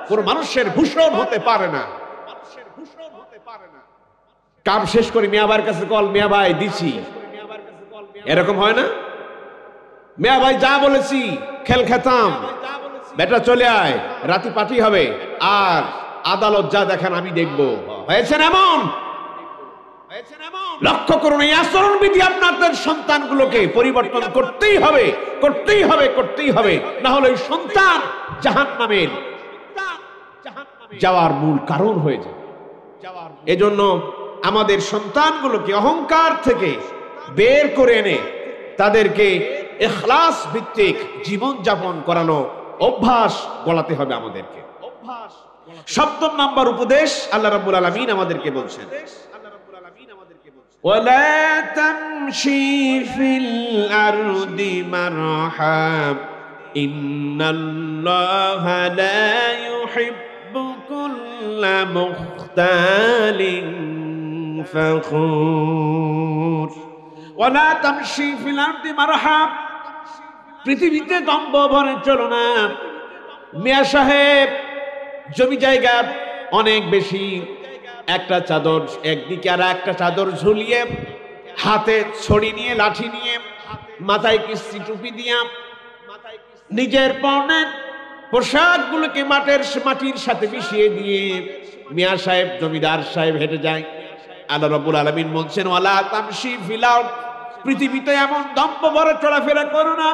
কোন মানুষের ভূষণ হতে পারে না। কাম শেষ করে মিয়া ভাইয়ের কাছে কল, মিয়া ভাই দিছি, এরকম হয় না? মিয়া ভাই যা বলেছি খেল খেতাম, বেটা চলে আয়, রাতি পার্টি হবে, আর আদালত যা দেখান আমি দেখব। হয়েছেন এমন? লক্ষ্য করুন, এই আচরণবিধি আপনাদের সন্তানগুলোকে পরিবর্তন করতেই হবে, করতেই হবে, করতেই হবে, না হলে ওই সন্তান জাহান্নামের যাওয়ার মূল কারণ হয়ে যাবে। এজন্য আমাদের সন্তানগুলোকে অহংকার থেকে বের করে এনে তাদেরকে ইখলাস ভিত্তিক জীবন যাপন করানো অভ্যাস গড়াতে হবে আমাদেরকে। 7 নাম্বার উপদেশ আল্লাহ রাব্বুল আলামিন আমাদেরকে বলছেন, ওয়ালা তামশি ফিল আরদি মারহাব ইন্নাল্লাহা লা ইউহিব্বু কুল্লা মুখতালিন ফখুর। ওয়ালা তামশি ফিল আরদি মারহাব, পৃথিবীতে দম্ভ ভরে চলো না। মিয়া সাহেব জমি জায়গা অনেক বেশি, একটা চাদর একদিকে আর একটা চাদর ঝুলিয়ে, হাতে ছড়ি নিয়ে, লাঠি নিয়ে, মাথায় কিস্তি টুপি দিয়া, নিজের পরনের পোশাকগুলোকে মাটির সাথে মিশিয়ে দিয়ে মিয়া সাহেব, জমিদার সাহেব হেঁটে যায়। আল্লাহ রাব্বুল আলামিন বলছেন, ওয়ালা তামশি ফিল আরদ, পৃথিবীতে এমন দম্ভ ভরে চলাফেরা করো না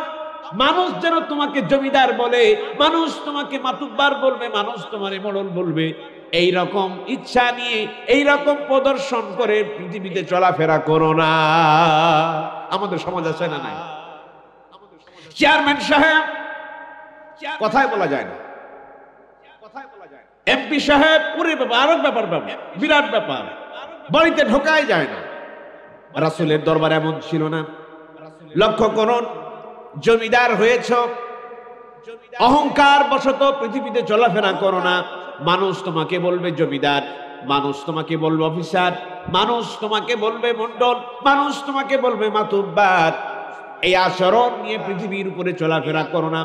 মানুষ যেন তোমাকে জমিদার বলে, মানুষ তোমাকে মাতুব্বার বলবে, মানুষ তোমার মোড়ল বলবে। এই রকম ইচ্ছা নিয়ে, এই রকম প্রদর্শন করে পৃথিবীতে চলাফেরা করো না। আমাদের সমাজ আছে না নাই? চেয়ারম্যান সাহেব কথাই বলা যায় না, এমপি সাহেব পুরো ব্যাপার, আরেক ব্যাপার, বিরাট ব্যাপার, বাড়িতে ঢোকাই যায় না। রাসূলের দরবার এমন ছিল না। লক্ষ্য করুন, জমিদার হয়েছ, অহংকার বশত পৃথিবীতে চলাফেরা করো না। মানুষ তোমাকে বলবে জমিদার, মানুষ তোমাকে বলবে অফিসার, মানুষ তোমাকে বলবে মন্ডল, মানুষ তোমাকে বলবে মাতুব্বার। এই আচরণ নিয়ে পৃথিবীর উপরে চলাফেরা করো না।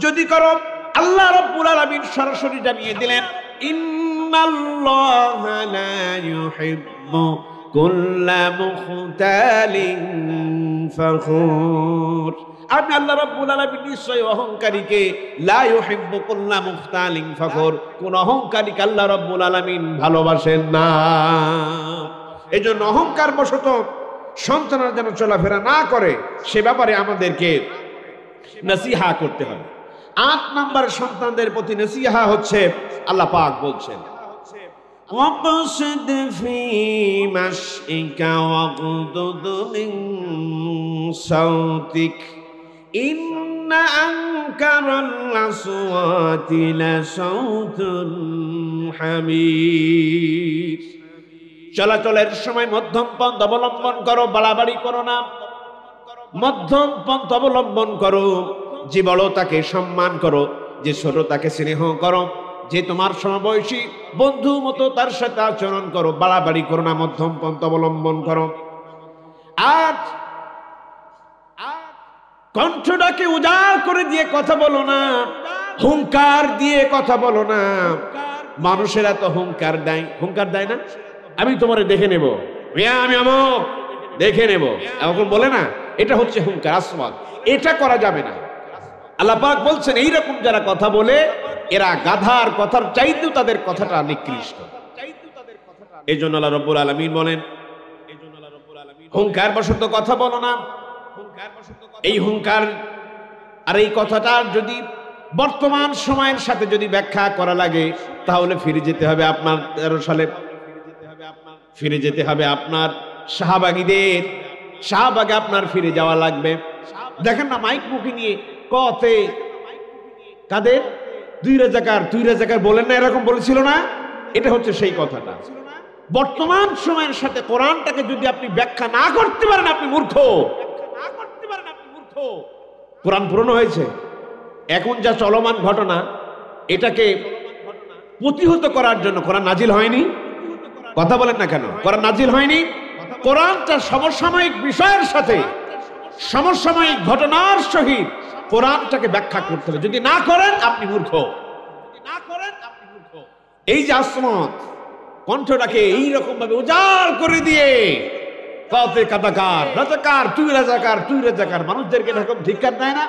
যদি করো, আল্লাহ রাব্বুল আলামিন সরাসরি জানিয়ে দিলেন, ইন্নাল্লাহা লা ইউহিব্বু কুল্লা মুখতালিন ফখুর। আমি আল্লাহ রাব্বুল আলামিন নিশ্চয় অহংকারীকে লা ইউহিব্বু কুল্লা মুখতালিন ফখুর, কোন অহংকারীকে আল্লাহ রাব্বুল আলামিন ভালোবাসেন না। এজন্য অহংকার বশত সন্তানরা যেন চলাফেরা না করে সে ব্যাপারে আমাদেরকে নসিহা করতে হবে। 8 নম্বর সন্তানদের প্রতি নসিহা হচ্ছে আল্লাহ পাক বলছেন ওয়াকসিদ ফি মাশইকা ওয়াগদুদ মিন সাউতিক ইন্না আনকারাল আসওয়াতি লাসাউতুল হামির। চলাচলের সময় মধ্যম পন্থ অবলম্বন করো, বাড়াবাড়ি করো না, মধ্যম পন্থ অবলম্বন করো। যে বড় তাকে সম্মান করো, যে ছোট তাকে স্নেহ করো, যে তোমার সমবয়সী বন্ধু মতো তার সাথে আচরণ করো, বাড়াবাড়ি করো না, মধ্যম পন্থ অবলম্বন করো। আর কণ্ঠটাকে উজাড় করে দিয়ে কথা বলো না, হুঙ্কার দিয়ে কথা বলো না। মানুষেরা তো হুঙ্কার দেয় না, আমি তোমারে দেখে নেব, আমি আমক দেখে নেব, এখন বলে না, এটা হচ্ছে হুঙ্কার, আসওয়াত। এটা করা যাবে না। আল্লাহ পাক বলছেন এইরকম যারা কথা বলে এরা গাধার কথার চাইতেও তাদের কথাটা নিকৃষ্ট। এই জন্য আল্লাহ রাব্বুল আলামিন বলেন হুঙ্কার বশত কথা বলো না। এই হুঙ্কার আর এই কথাটার যদি বর্তমান সময়ের সাথে যদি ব্যাখ্যা করা লাগে তাহলে ফিরে যেতে হবে আপনার 13 সালে, ফিরে যেতে হবে আপনার শাহবাগে আপনার ফিরে যাওয়া লাগবে। দেখেন না মাইক মুখে নিয়ে কতে কাদের দুই রাজাকার বলেন না, এরকম বলেছিল না? এটা হচ্ছে সেই কথাটা। বর্তমান সময়ের সাথে কোরআনটাকে যদি আপনি ব্যাখ্যা না করতে পারেন আপনি মূর্খ। কোরআন পুরনো হয়েছে, এখন যা চলমান ঘটনা এটাকে প্রতিহত করার জন্য কোরআন নাজিল হয়নি। কথা বলেন না কেন কোরআন নাজিল হয়নি? কোরআনটা সমসাময়িক বিষয়ের সাথে সমসাময়িক ঘটনার সহিত কোরআনটাকে ব্যাখ্যা করতে হবে। যদি না করেন আপনি মূর্খ। এই যে আসমত কণ্ঠটাকে এইরকম ভাবে উজাড় করে দিয়ে কাতে কাদাকার রাজাকার তুই রাজাকার মানুষদেরকে এরকম ধিক্কার দেয় না?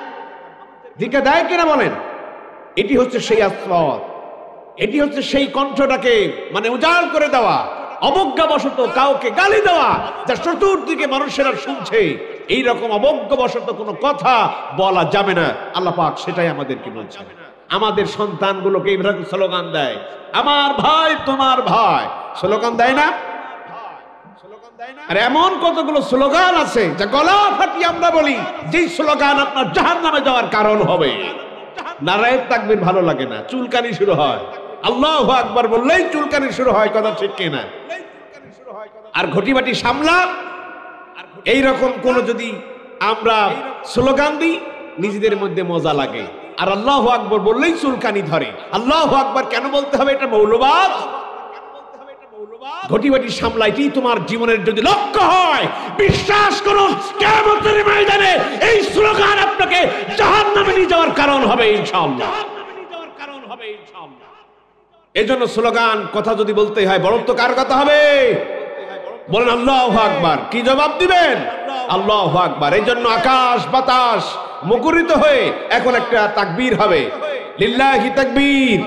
ধিক্কার দেয় কিনা বলেন? এটি হচ্ছে সেই আসমত, এটি হচ্ছে সেই কণ্ঠটাকে মানে উজাড় করে দেওয়া, অবজ্ঞাবশত কাউকে গালি দেওয়া যা চতুর্দিকে মানুষেরা শুনছে। এইরকম অবজ্ঞাবশত কোনো কথা বলা যাবে না। আল্লাহ পাক সেটাই আমাদেরকে বলছেন। আমাদের সন্তানগুলোকে এইভাবে স্লোগান দেয়, আমার ভাই তোমার ভাই, স্লোগান দেয় না? আর এমন কতগুলো স্লোগান আছে যা গলা ফাটিয়ে আমরা বলি, যেই স্লোগান আপনার জাহান্নামে যাওয়ার কারণ হবে। নারায়ে তাকবীর ভালো লাগে না, চুলকানি শুরু হয়। আল্লাহু আকবার বললেই চুলকানি শুরু হয়, কথা ঠিক কিনা? আর ঘটিবাটি সামলা এইরকম কোন যদি আমরা স্লোগান দিই নিজেদের মধ্যে মজা লাগে, আর আল্লাহু আকবার বললেই চুলকানি ধরে। আল্লাহু আকবার কেন বলতে হবে? এটা মৌলবাদ। ঘটিবাটি সামলাইটি তোমার জীবনের যদি লক্ষ্য হয়, বিশ্বাস করুন কিয়ামতের ময়দানে এই স্লোগান আপনাকে জাহান্নামে নিয়ে যাওয়ার কারণ হবে ইনশাআল্লাহ। এজন্য স্লোগান কথা যদি বলতে হয় বরত্ব কার কথা হবে? বলেন আল্লাহু আকবার। কি জবাব দিবেন? আল্লাহু আকবার। এই জন্য আকাশ বাতাস মুখরিত হয়ে এখন একটা তাকবীর হবে, লিল্লাহি তাকবীর।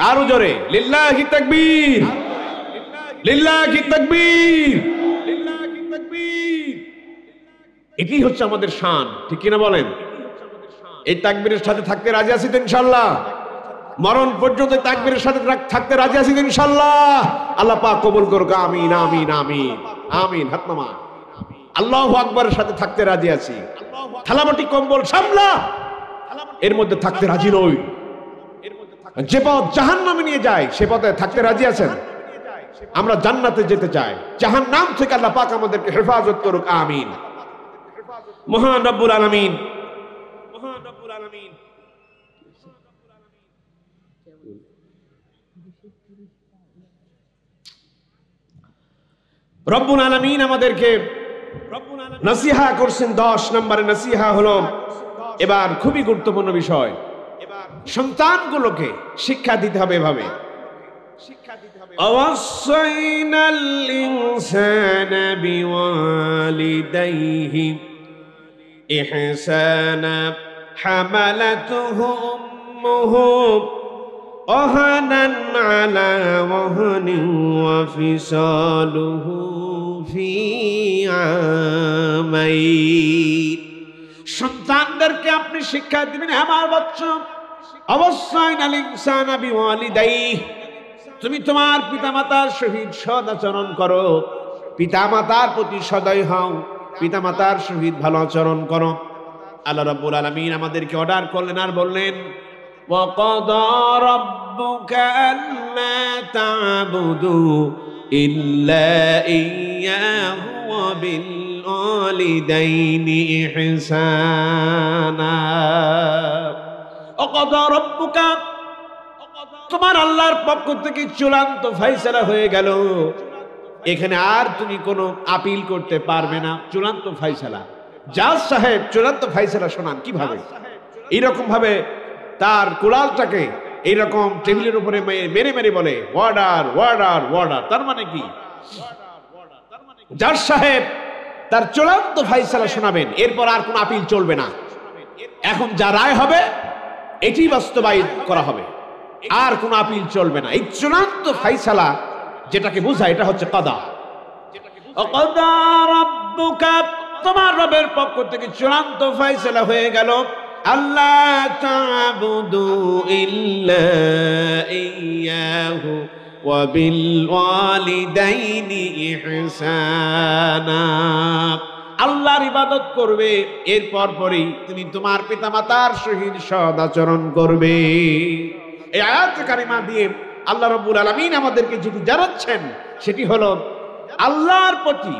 আরো জোরে, লিল্লাহি তাকবীর, লিল্লাহি তাকবীর। এটি হচ্ছে আমাদের শান, ঠিক কিনা বলেন? এই তাকবীরের সাথে থাকতে রাজি আছি তো ইনশাআল্লাহ? মরণ পর্যন্ত তাকবীরের সাথে থাকতে রাজি আছি ইনশাআল্লাহ? আল্লাহ পাক কবুল করুক। আমিন আমিন আমিন আমিন। হাত নামা। আল্লাহু আকবারের সাথে থাকতে রাজি আছি। থালাবাটি কম্বল সামলা এর মধ্যে থাকতে রাজি নই। যে পথ জাহান্নামে নিয়ে যায় সে পথে থাকতে রাজি আছেন? আমরা জান্নাতে যেতে চাই। জাহান্নাম থেকে আল্লাহ পাক আমাদেরকে হেফাজত করুক। আমিন। মহান রব্বুল আলামিন রব্বুল আলামিন আমাদেরকে নসিহা করছেন। 10 নম্বরে নসিহা হলো এবার খুবই গুরুত্বপূর্ণ বিষয়, সন্তানগুলোকে শিক্ষা দিতে হবে এভাবে ওয়াসাইনাল ইনসানা বিওয়ালিদাইহি ইহসানা হামালাতুহু উম্মুহু ওহানান আলা ওয়াহনিন ওয়া ফিসালুহু ফি আমাইন। সন্তানদেরকে আপনি শিক্ষা দিবেন, আমার বাচ্চা অবশ্যই নাল ইনসানা বিওয়ালিদাইহি, তুমি তোমার পিতামাতার সহিত সদাচরণ করো, পিতামাতার প্রতি সদয় হও, পিতামাতার সহিত ভালো আচরণ করো। আল্লাহ রাব্বুল আলামিন আমাদেরকে অর্ডার করলেন আর বললেন ওয়াকাদা রাব্বুকা আল্লা তা'বুদু ইল্লা ইয়্যাহু ওয়া বিল ওয়ালিদাইনি ইহসানা। ওয়াকাদা রাব্বুকা, তোমার আল্লাহর পক্ষ থেকে চূড়ান্ত ফয়সালা হয়ে গেল, এখানে আর তুমি কোনো আপিল করতে পারবে না। চূড়ান্ত ফয়সালা, জাজ সাহেব চূড়ান্ত ফয়সালা শোনান কিভাবে। এইরকম ভাবে তার কুড়ালটাকে এইরকম টেবিলের উপরে মেরে মেরে বলে ওয়ার্ডার ওয়ার্ডার ওয়ার্ডার। তার মানে কি, জাজ সাহেব তার চূড়ান্ত ফয়সালা শোনাবেন, এরপর আর কোনো আপিল চলবে না। এখন যা রায় হবে এটি বাস্তবায়িত করা হবে, আর কোনো আপিল চলবে না। এই চূড়ান্ত ফয়সালা যেটাকে বোঝায় এটা হচ্ছে কাদা। কাদা রাব্বুকা, তোমার রবের পক্ষ থেকে চূড়ান্ত ফয়সালা হয়ে গেল, আল্লাহ তা'বুদু ইল্লা ইয়্যাহু ওয়া বিল ওয়ালিদাইনি ইহসানা। আল্লাহর ইবাদত করবে, এরপর পরেই তুমি তোমার পিতামাতার সহিত সদাচরণ করবে। এই আয়াত কারিমা দিয়ে আল্লাহ রাব্বুল আলামিন আমাদেরকে যেটি জানাচ্ছেন সেটি হলো আল্লাহর প্রতি,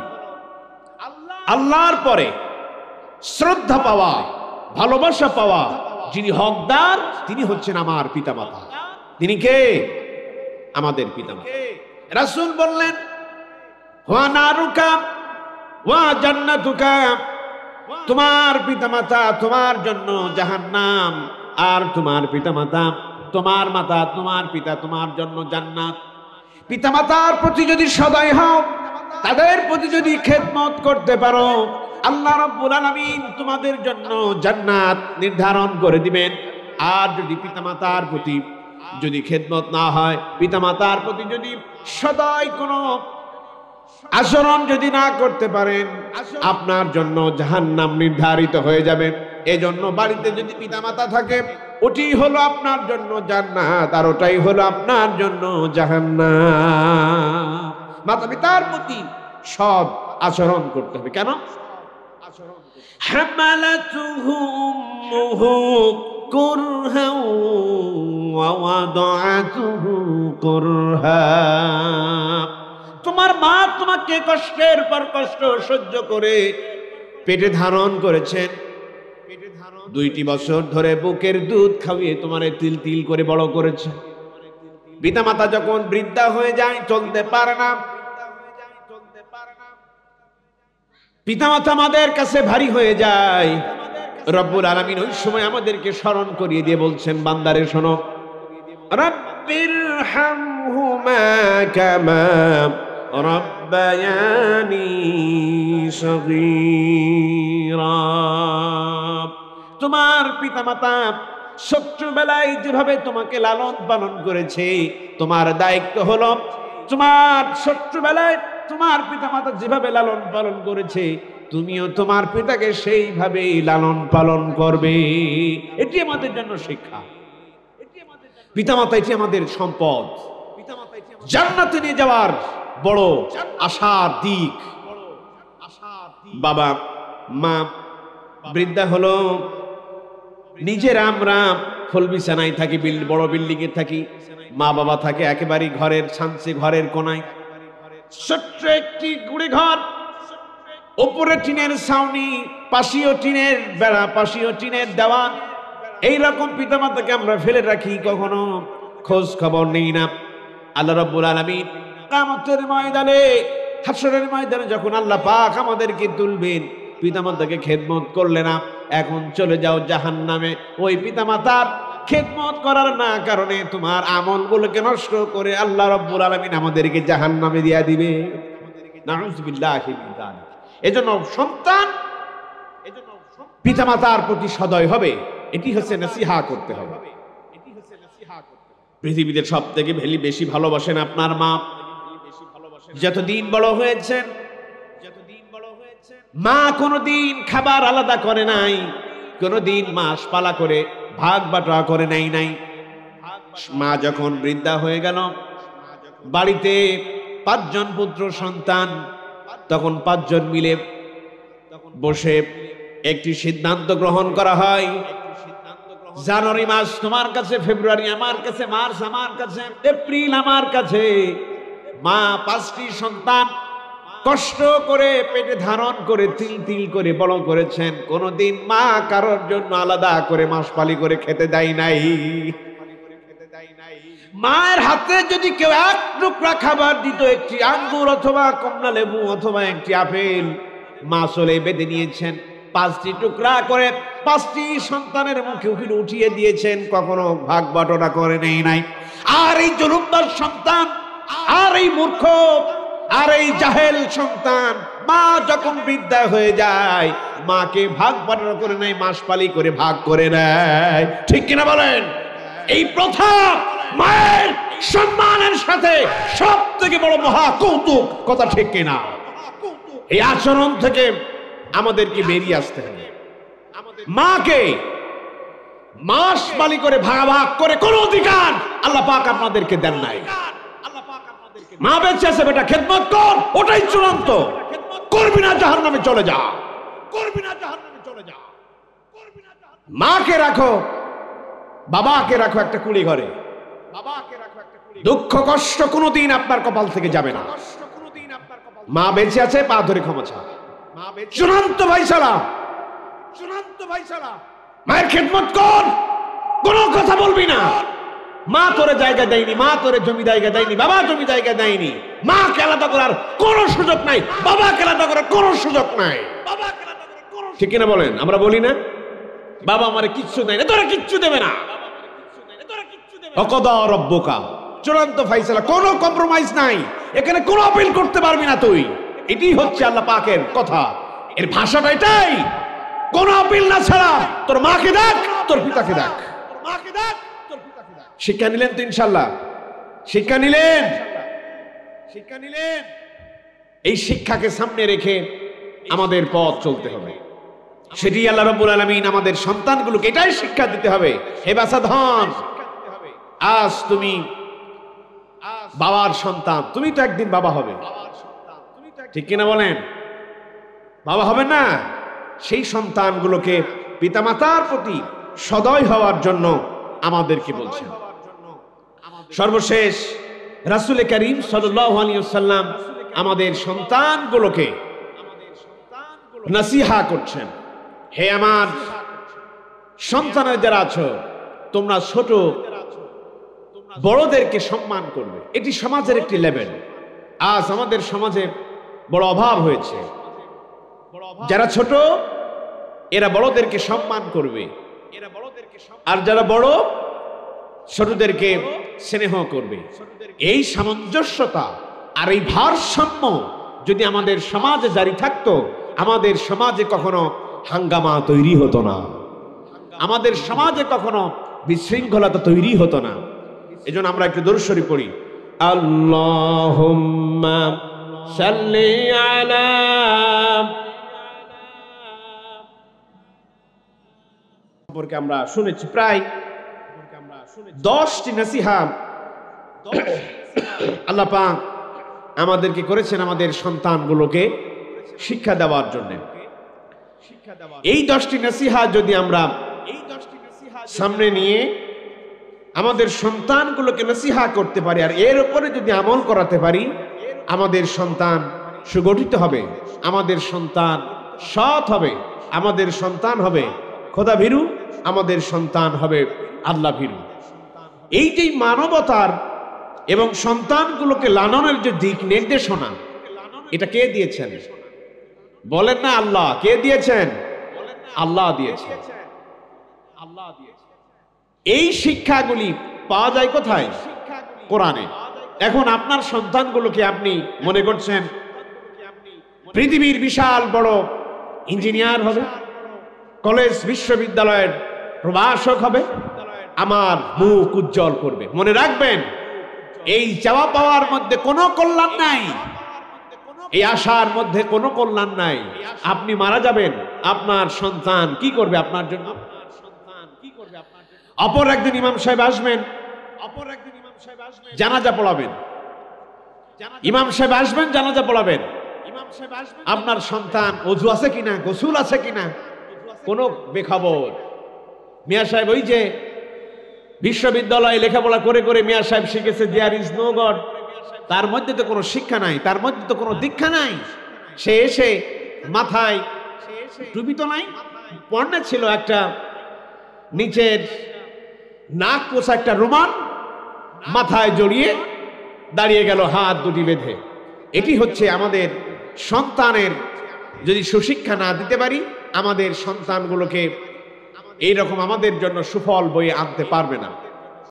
আল্লাহর পরে শ্রদ্ধা পাওয়া, ভালোবাসা পাওয়া যিনি হকদার তিনি হচ্ছেন আমার পিতামাতা। তিনি কে? আমাদের পিতামাতা। রাসূল বললেন ওয়া নারুকা ওয়া জান্নাতুকা, তোমার পিতামাতা তোমার জন্য জাহান্নাম, আর তোমার পিতামাতা তোমার মাতা তোমার পিতা তোমার জন্য জান্নাত। পিতামাতার প্রতি যদি সদয় হও, তাদের প্রতি যদি খেদমত করতে পারো, আল্লাহ রাব্বুল আলামিন তোমাদের জন্য জান্নাত নির্ধারণ করে দিবেন। আর যদি পিতামাতার প্রতি যদি খেদমত না হয়, পিতামাতার প্রতি যদি সদয় কোনো আচরণ যদি না করতে পারেন, আপনার জন্য জাহান্নাম নির্ধারিত হয়ে যাবে। এজন্য বাড়িতে যদি পিতামাতা থাকে ওটি হলো আপনার জন্য জান্নাত, আর ওটাই হলো আপনার জন্য জাহান্নাম। মাতা পিতার প্রতি সৎ আচরণ করতে হবে। কেন? হামালাতুহু উম্মুহু কুরহা ওয়া ওয়াদাআতুহু কুরহা, তোমার মা তোমাকে কষ্টের পর কষ্ট সহ্য করে পেটে ধারণ করেছেন, 2টি বছর ধরে বুকের দুধ খাইয়ে তোমারে তিল তিল করে বড় করেছে। পিতামাতা যখন বৃদ্ধা হয়ে যায়, চলতে পারে না, পিতামাতা আমাদের কাছে ভারী হয়ে যায়, রব্বুল আলামিন ওই সময় আমাদেরকে স্মরণ করিয়ে দিয়ে বলছেন বান্দারে শোনো, রাব্বিরহামহুমা কামা রাব্বায়ানি সগীরা। তোমার পিতামাতা ছোট্টবেলায় যেভাবে তোমাকে লালন পালন করেছে, তোমার দায়িত্ব হলো তোমার ছোট্টবেলায় তোমার পিতামাতা যেভাবে লালন পালন করেছে তুমিও তোমার পিতাকে সেইভাবে লালন পালন করবে। এটি আমাদের জন্য শিক্ষা। পিতামাতা এটি আমাদের সম্পদ, জান্নাতে নিয়ে যাওয়ার বড় আশার দিক। বাবা মা বৃদ্ধা হলো, নিজের আমরা ফুল বিছানায় থাকি, বড় বিল্ডিং এ থাকি, মা বাবা থাকে একেবারে ঘরের ছাঁচে, ঘরের কোনায় ছোট্ট একটি গুড়ে ঘর, উপরে টিনের ছাউনি, পাশেও টিনের বেড়া, পাশেও টিনের দেওয়াল। এইরকম পিতামাতাকে আমরা ফেলে রাখি, কখনো খোঁজ খবর নেই না। আল্লাহ রাব্বুল আলামিন কিয়ামতের ময়দানে, হাশরের ময়দানে যখন আল্লাহ পাক আমাদেরকে তুলবেন, পিতামাতাকে খেদমত করলে না, এখন চলে যাও জাহান্নামে। ওই পিতামাতার খেদমত করার না কারণে তোমার আমলগুলোকে নষ্ট করে আল্লাহ রাব্বুল আলামিন আমাদেরকে জাহান্নামে দিয়া দিবে। নাউযুবিল্লাহি মিন যালিক। এজন্য সন্তান পিতামাতার প্রতি সদয় হবে, এটি হচ্ছে নসিহা করতে হবে। পৃথিবীতে সব থেকে বেশি ভালোবাসেন আপনার মা। যতদিন বড় হয়েছেন মা কোনদিন খাবার আলাদা করে নাই, কোনদিন মাস পালা করে ভাগ বাটোয়ারা করে নাই। মা যখন বৃদ্ধা হয়ে গেল, বাড়িতে 5 জন পুত্র সন্তান, তখন 5 জন মিলে বসে একটি সিদ্ধান্ত গ্রহণ করা হয়। জানুয়ারি মাস তোমার কাছে, ফেব্রুয়ারি আমার কাছে, মার্চ আমার কাছে, এপ্রিল আমার কাছে। মা 5টি সন্তান কষ্ট করে পেটে ধারণ করে তিল তিল করে বড় করেছেন। কোনদিন মা কারোর জন্য আলাদা করে মাসপালি করে খেতে দেয় নাই। মায়ের হাতে যদি কেউ 1 টুকরা খাবার দিত, একটি আঙ্গুর অথবা কমলা লেবু অথবা একটি আপেল, মা চলে বেঁধে নিয়েছেন 5টি টুকরা করে 5টি সন্তানের মুখে উঠিয়ে দিয়েছেন, কখনো ভাগ বাটোয়ারা করে নেই নাই। আর এই জুলুমদার সন্তান, আর এই মূর্খ, আর এই জাহেল সন্তান মা যখন বৃদ্ধা হয়ে যায়, মাকে ভাগ বাটোয়ারা করে নেয়, মাসপালি করে ভাগ করে নেয়। ঠিক কিনা বলেন? এই প্রথা মায়ের সম্মানের সাথে সব থেকে বড় মহা কৌতুক, কথা ঠিক কিনা? এই আচরণ থেকে আমাদেরকে বেরিয়ে আসতে হবে। মাকে মাসপালি করে ভাগাভাগ করে কোন অধিকার আল্লাহ পাক আপনাদেরকে দেন নাই। মা বেঁচে আছে, বেটা খেদমত কর, ওটাই চূড়ান্ত। করবি না জাহান্নামে চলে যা, করবি না জাহান্নামে চলে যা। মাকে রাখো, বাবাকে রাখো একটা কুলি ঘরে। দুঃখ কষ্ট কোনোদিন আপনার কপাল থেকে যাবে না। মা বেঁচে আছে, পা ধরে ক্ষমা চা। চূড়ান্ত ভাইসালা, চূড়ান্ত ভাইসালা। মায়ের খেদমত কর, কোনো কথা বলবি না। মা তোরে জায়গা দেয়নি, মা তোরে জমি জায়গা দেয়নি, বাবা জমি জায়গা দেয়নি। মাকে আলাদা করার কোনো সুযোগ নাই, বাবাকে আলাদা করার কোনো সুযোগ নাই। ঠিক কিনা বলেন? আমরা বলি না, বাবা আমারে কিচ্ছু দেয় না, তোরা কিচ্ছু দেবে না। অকদা রব্বুকা, চূড়ান্ত ফাইসালা, কোনো কম্প্রোমাইজ নাই, এখানে কোনো আপিল করতে পারবি না তুই। এটাই হচ্ছে আল্লাহ পাকের কথা, এর ভাষাটা এটাই। কোনো আপিল না ছাড়া তোর মাকে দেখ, তোর পিতাকে দেখ। শিক্ষা নিলেন তো ইনশাল্লাহ? শিক্ষা নিলেন, শিক্ষা নিলেন। এই শিক্ষাকে সামনে রেখে আমাদের পথ চলতে হবে। সেটি আল্লাহ রাব্বুল আলামিন আমাদের সন্তানগুলোকে এটাই শিক্ষা দিতে হবে। হে বাছাধন, আজ তুমি বাবার সন্তান, তুমি তো একদিন বাবা হবে, ঠিক কিনা বলেন? বাবা হবে না? সেই সন্তানগুলোকে পিতামাতার প্রতি সদয় হওয়ার জন্য আমাদেরকে বলছেন। সর্বশেষ রাসূল করিম সাল্লাল্লাহু আলাইহি ওয়াসাল্লাম আমাদের সন্তানগুলোকে নসিহা করছেন। হে আমার সন্তানের যারা আছো, তোমরা ছোট বড়দেরকে সম্মান করবে। এটি সমাজের একটি লেভেল। আজ আমাদের সমাজে বড় অভাব হয়েছে। যারা ছোট এরা বড়দেরকে সম্মান করবে, আর যারা বড় ছোটদেরকে স্নেহ করবে। এই সামঞ্জস্যতা আর এই ভারসাম্য যদি আমাদের সমাজে জারি থাকতো, আমাদের সমাজে কখনো হাঙ্গামা তৈরি হতো না, আমাদের সমাজে কখনো বিশৃঙ্খলতা তৈরি হতো না। এজন্য আমরা একটু দরুদ শরীফ পড়ি। আল্লাহুম্মা সাল্লি আলা সম্পর্কে আমরা শুনেছি প্রায় 10টি নসিহা আল্লাহ পাক আমাদেরকে করেছেন আমাদের সন্তানগুলোকে শিক্ষা দেওয়ার জন্য। এই 10টি নসিহা যদি আমরা সামনে নিয়ে আমাদের সন্তানগুলোকে নসিহা করতে পারি, আর এর উপরে যদি আমল করাতে পারি, আমাদের সন্তান সুগঠিত হবে, আমাদের সন্তান সৎ হবে, আমাদের সন্তান হবে খোদা ভীরু, আমাদের সন্তান হবে আল্লাহ ভীরু। এই যে মানবতার এবং সন্তানগুলোকে লালনের যে দিক নির্দেশনা, এটা কে দিয়েছেন? বলেন না আল্লাহ। কে দিয়েছেন? আল্লাহ দিয়েছেন। এই শিক্ষাগুলি পাওয়া যায় কোথায়? কোরআনে। এখন আপনার সন্তানগুলোকে আপনি মনে করছেন পৃথিবীর বিশাল বড় ইঞ্জিনিয়ার হবে, কলেজ বিশ্ববিদ্যালয়ের প্রভাষক হবে, আমার মুখ উজ্জ্বল করবে। মনে রাখবেন, এই চাওয়া পাওয়ার মধ্যে কোনো কল্যাণ নাই, এই আশার মধ্যে কোনো কল্যাণ নাই। আপনি মারা যাবেন, আপনার সন্তান কি করবে আপনার জন্য? অপর একদিন ইমাম সাহেব আসবেন, জানাজা পড়াবেন, ইমাম সাহেব আসবেন, জানাজা পড়াবেন। আপনার সন্তান ওযু আছে কিনা, গোসল আছে কিনা, কোনো বেখবর। মিয়া সাহেব ওই যে বিশ্ববিদ্যালয়ে লেখাপড়া করে করে মিয়া সাহেব শিখেছে দেয়ার ইজ নো গড, তার মধ্যে তো কোনো শিক্ষা নাই, তার মধ্যে তো কোনো দীক্ষা নাই। সে এসে মাথায় টুপি তো নাই, পরনে ছিল একটা নিচের নাক পোছা একটা রুমাল, মাথায় জড়িয়ে দাঁড়িয়ে গেল হাত দুটি বেঁধে। এটি হচ্ছে আমাদের সন্তানের, যদি সুশিক্ষা না দিতে পারি আমাদের সন্তানগুলোকে এইরকম আমাদের জন্য সুফল বয়ে আনতে পারবে না।